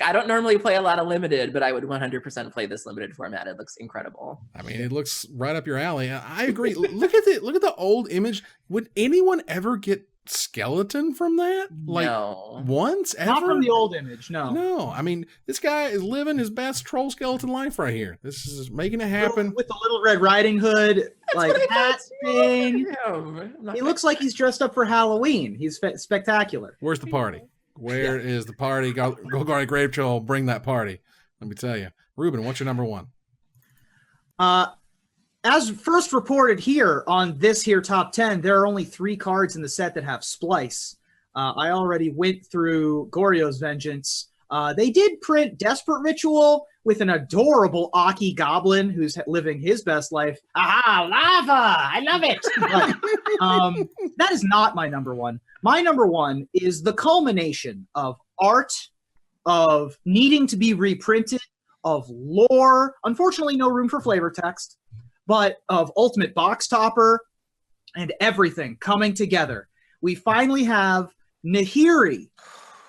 I don't normally play a lot of Limited, but I would 100% play this Limited format. It looks incredible. I mean, it looks right up your alley. I agree. Look at the old image. Would anyone ever get skeleton from that? Like, no. Once ever? Not from the old image, no. I mean, this guy is living his best troll skeleton life right here. This is making it happen. With the little Red Riding Hood, like hat thing. He looks like he's dressed up for Halloween. He's spectacular. Where's the party? Where is the party? Golgari Grave Troll, bring that party. Let me tell you. Ruben, what's your number one? As first reported here on this here top 10, there are only 3 cards in the set that have Splice. I already went through Goryo's Vengeance. They did print Desperate Ritual with an adorable Aki Goblin who's living his best life. Aha, lava! I love it! But, that is not my number one. My number one is the culmination of art, of needing to be reprinted, of lore, unfortunately no room for flavor text, but of Ultimate Box Topper and everything coming together. We finally have Nahiri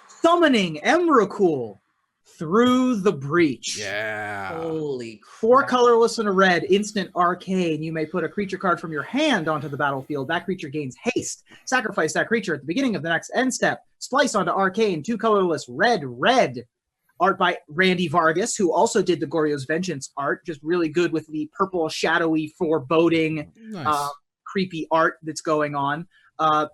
summoning Emrakul through the breach. Yeah. Holy crap. 4 colorless and a red, instant arcane. You may put a creature card from your hand onto the battlefield. That creature gains haste. Sacrifice that creature at the beginning of the next end step. Splice onto arcane, 2 colorless, red. Art by Randy Vargas, who also did the Goryo's Vengeance art. Just really good with the purple, shadowy, foreboding, Nice. creepy art that's going on.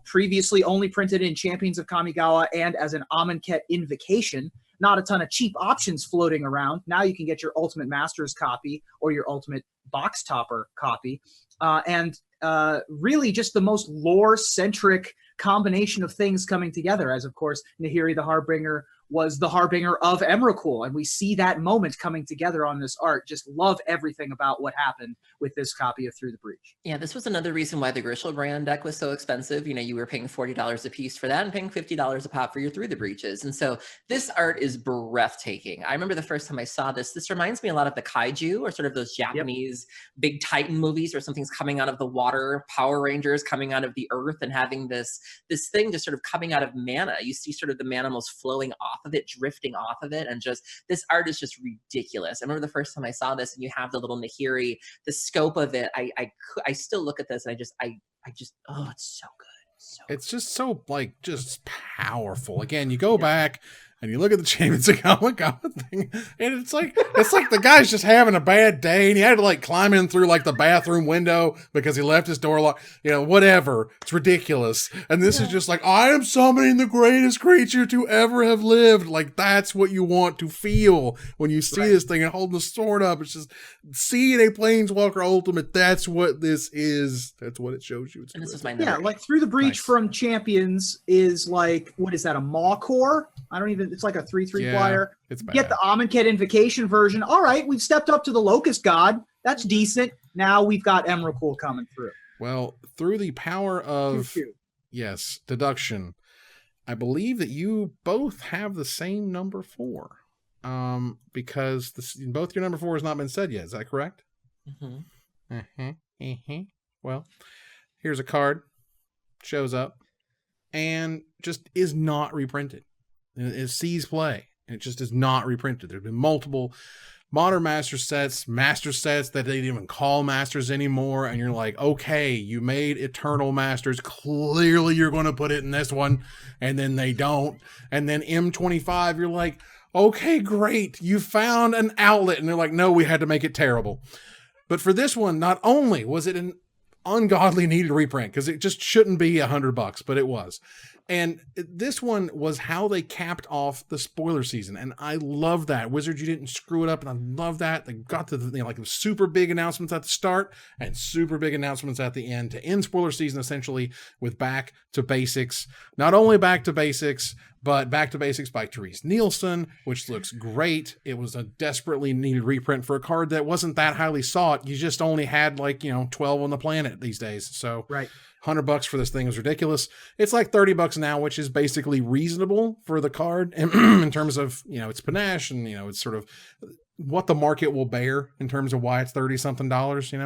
Previously only printed in Champions of Kamigawa and as an Amonkhet Invocation. not a ton of cheap options floating around. Now you can get your Ultimate Masters copy or your Ultimate Box Topper copy. And really just the most lore-centric combination of things coming together, as of course Nahiri the Harbinger was the harbinger of Emrakul, and we see that moment coming together on this art. Just love everything about what happened with this copy of Through the Breach. Yeah, this was another reason why the Grishel brand deck was so expensive. You know, you were paying $40 a piece for that and paying $50 a pop for your Through the Breaches. And so this art is breathtaking. I remember the first time I saw this. This reminds me a lot of the kaiju, or sort of those Japanese big Titan movies where something's coming out of the water, Power Rangers coming out of the earth, and having this thing just sort of coming out of mana. You see sort of the mana almost flowing off of it, drifting off of it, and just this art is just ridiculous. I remember the first time I saw this, and you have the little Nahiri, the scope of it. I still look at this and I just oh, it's so good. It's just so just powerful. Again, you go back and you look at the Champions of Gama thing, and it's like the guy's just having a bad day, and he had to climb in through the bathroom window because he left his door locked. You know, whatever. It's ridiculous. And this is just I am summoning the greatest creature to ever have lived. That's what you want to feel when you see this thing and holding the sword up. It's just seeing a Planeswalker Ultimate. That's what this is. That's what it shows you. And this is my Through the Breach from Champions is what is that, a Maw Core? I don't even. It's like a 3/3 flyer. It's bad. Get the Amonkhet Invocation version. All right, we've stepped up to the Locust God. That's decent. Now we've got Emrakul coming through. Well, through the power of deduction, I believe that you both have the same number 4. Because both your number 4 has not been said yet. Is that correct? Well, here's a card. Shows up and just is not reprinted. It sees play, and it just is not reprinted. There have been multiple modern master sets that they didn't even call masters anymore, and you're like, okay, you made Eternal Masters, clearly you're going to put it in this one, and then they don't. And then M25, you're like, okay, great, you found an outlet, and they're like, no, we had to make it terrible. But for this one, not only was it an ungodly needed reprint, because it just shouldn't be $100, but it was. And this one was how they capped off the spoiler season. And I love that. Wizards, you didn't screw it up. And I love that. They got to the super big announcements at the start and super big announcements at the end to end spoiler season, essentially, with Back to Basics. Not only Back to Basics, but Back to Basics by Therese Nielsen, which looks great. It was a desperately needed reprint for a card that wasn't that highly sought. You just only had 12 on the planet these days. So $100 for this thing is ridiculous. It's $30 now, which is basically reasonable for the card in terms of, its panache and, it's sort of what the market will bear in terms of why it's $30-something,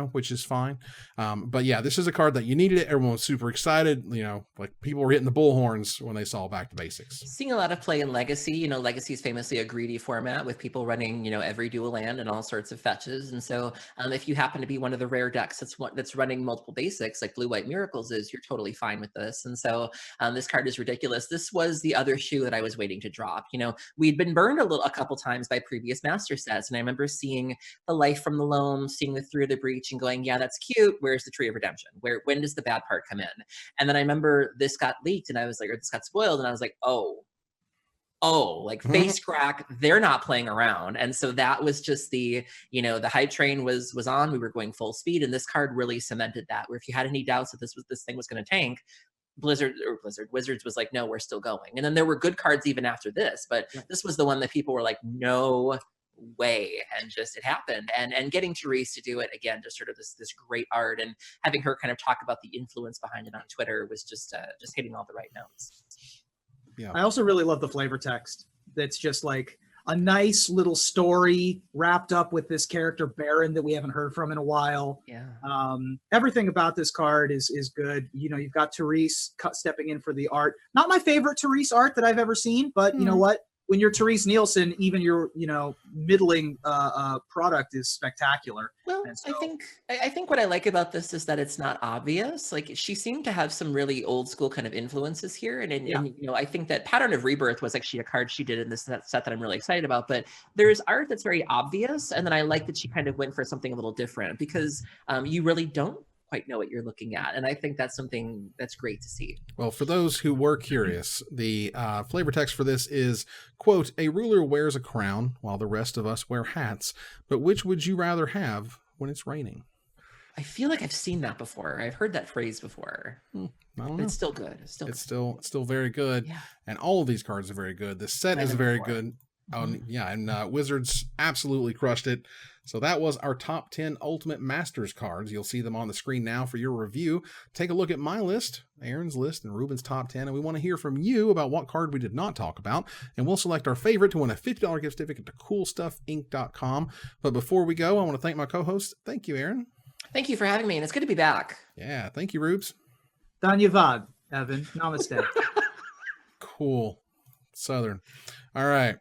which is fine. But yeah, this is a card that you needed it. Everyone was super excited. People were hitting the bullhorns when they saw Back to Basics. Seeing a lot of play in Legacy. Legacy is famously a greedy format with people running, every dual land and all sorts of fetches. And so if you happen to be one of the rare decks that's running multiple basics, like Blue-White Miracles is, you're totally fine with this. And so this card is ridiculous. This was the other shoe that I was waiting to drop. We'd been burned a couple times by previous master sets. And I remember seeing the Life from the Loam, seeing the Through the Breach and going, yeah, that's cute. Where's the Tree of Redemption? When does the bad part come in? And then I remember this got leaked and I was like, or this got spoiled. And I was like, face crack, they're not playing around. And so that was just the hype train was on. We were going full speed. And this card really cemented that, where if you had any doubts that this thing was going to tank, Wizards was like, no, we're still going. And then there were good cards even after this, but this was the one that people were like, no way. And just it happened. And getting Therese to do it again, just sort of this great art, and having her kind of talk about the influence behind it on Twitter was just hitting all the right notes. Yeah. I also really love the flavor text. That's just a nice little story wrapped up with this character Baron that we haven't heard from in a while. Yeah. Everything about this card is good. You've got Therese stepping in for the art. Not my favorite Therese art that I've ever seen, but you know what? When you're Therese Nielsen, even your middling product is spectacular. Well, so, I think what I like about this is that it's not obvious. She seemed to have some really old school kind of influences here, and I think that Pattern of Rebirth was actually a card she did in this set that I'm really excited about. But there's art that's very obvious, and then I like that she kind of went for something a little different, because you really don't quite know what you're looking at. And I think that's something that's great to see. Well, for those who were curious, the flavor text for this is, quote, "A ruler wears a crown while the rest of us wear hats, but which would you rather have when it's raining?" I feel like I've seen that before. I've heard that phrase before. I don't know. But it's still good. It's still very good. Yeah. And all of these cards are very good. The set is very good. Yeah, and Wizards absolutely crushed it. So that was our top 10 Ultimate Masters cards. You'll see them on the screen now for your review. Take a look at my list, Aaron's list, and Ruben's top 10, and we want to hear from you about what card we did not talk about, and we'll select our favorite to win a $50 gift certificate to CoolStuffInc.com. But before we go, I want to thank my co-host. Thank you, Aaron. Thank you for having me, and it's good to be back. Yeah, thank you, Rubes. Dhanyavad, Evan. Namaste. Cool. Southern. All right.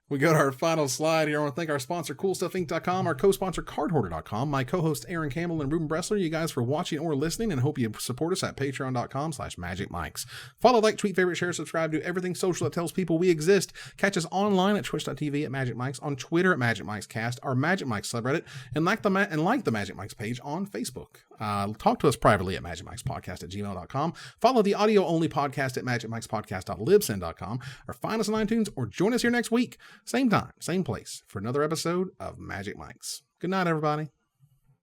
We go to our final slide here. I want to thank our sponsor, CoolStuffInc.com, our co-sponsor, CardHoarder.com, my co-host, Aaron Campbell and Ruben Bressler, you guys for watching or listening, and hope you support us at patreon.com/magicmics. Follow, like, tweet, favorite, share, subscribe, do everything social that tells people we exist. Catch us online at twitch.tv at Magic Mics, on Twitter at Magic Mics Cast, our Magic Mics subreddit, and like the Magic Mics page on Facebook. Talk to us privately at magicmicspodcast@gmail.com. Follow the audio-only podcast at magicmicspodcast.libsyn.com, or find us on iTunes, or join us here next week. Same time, same place, for another episode of Magic Mics. Good night, everybody.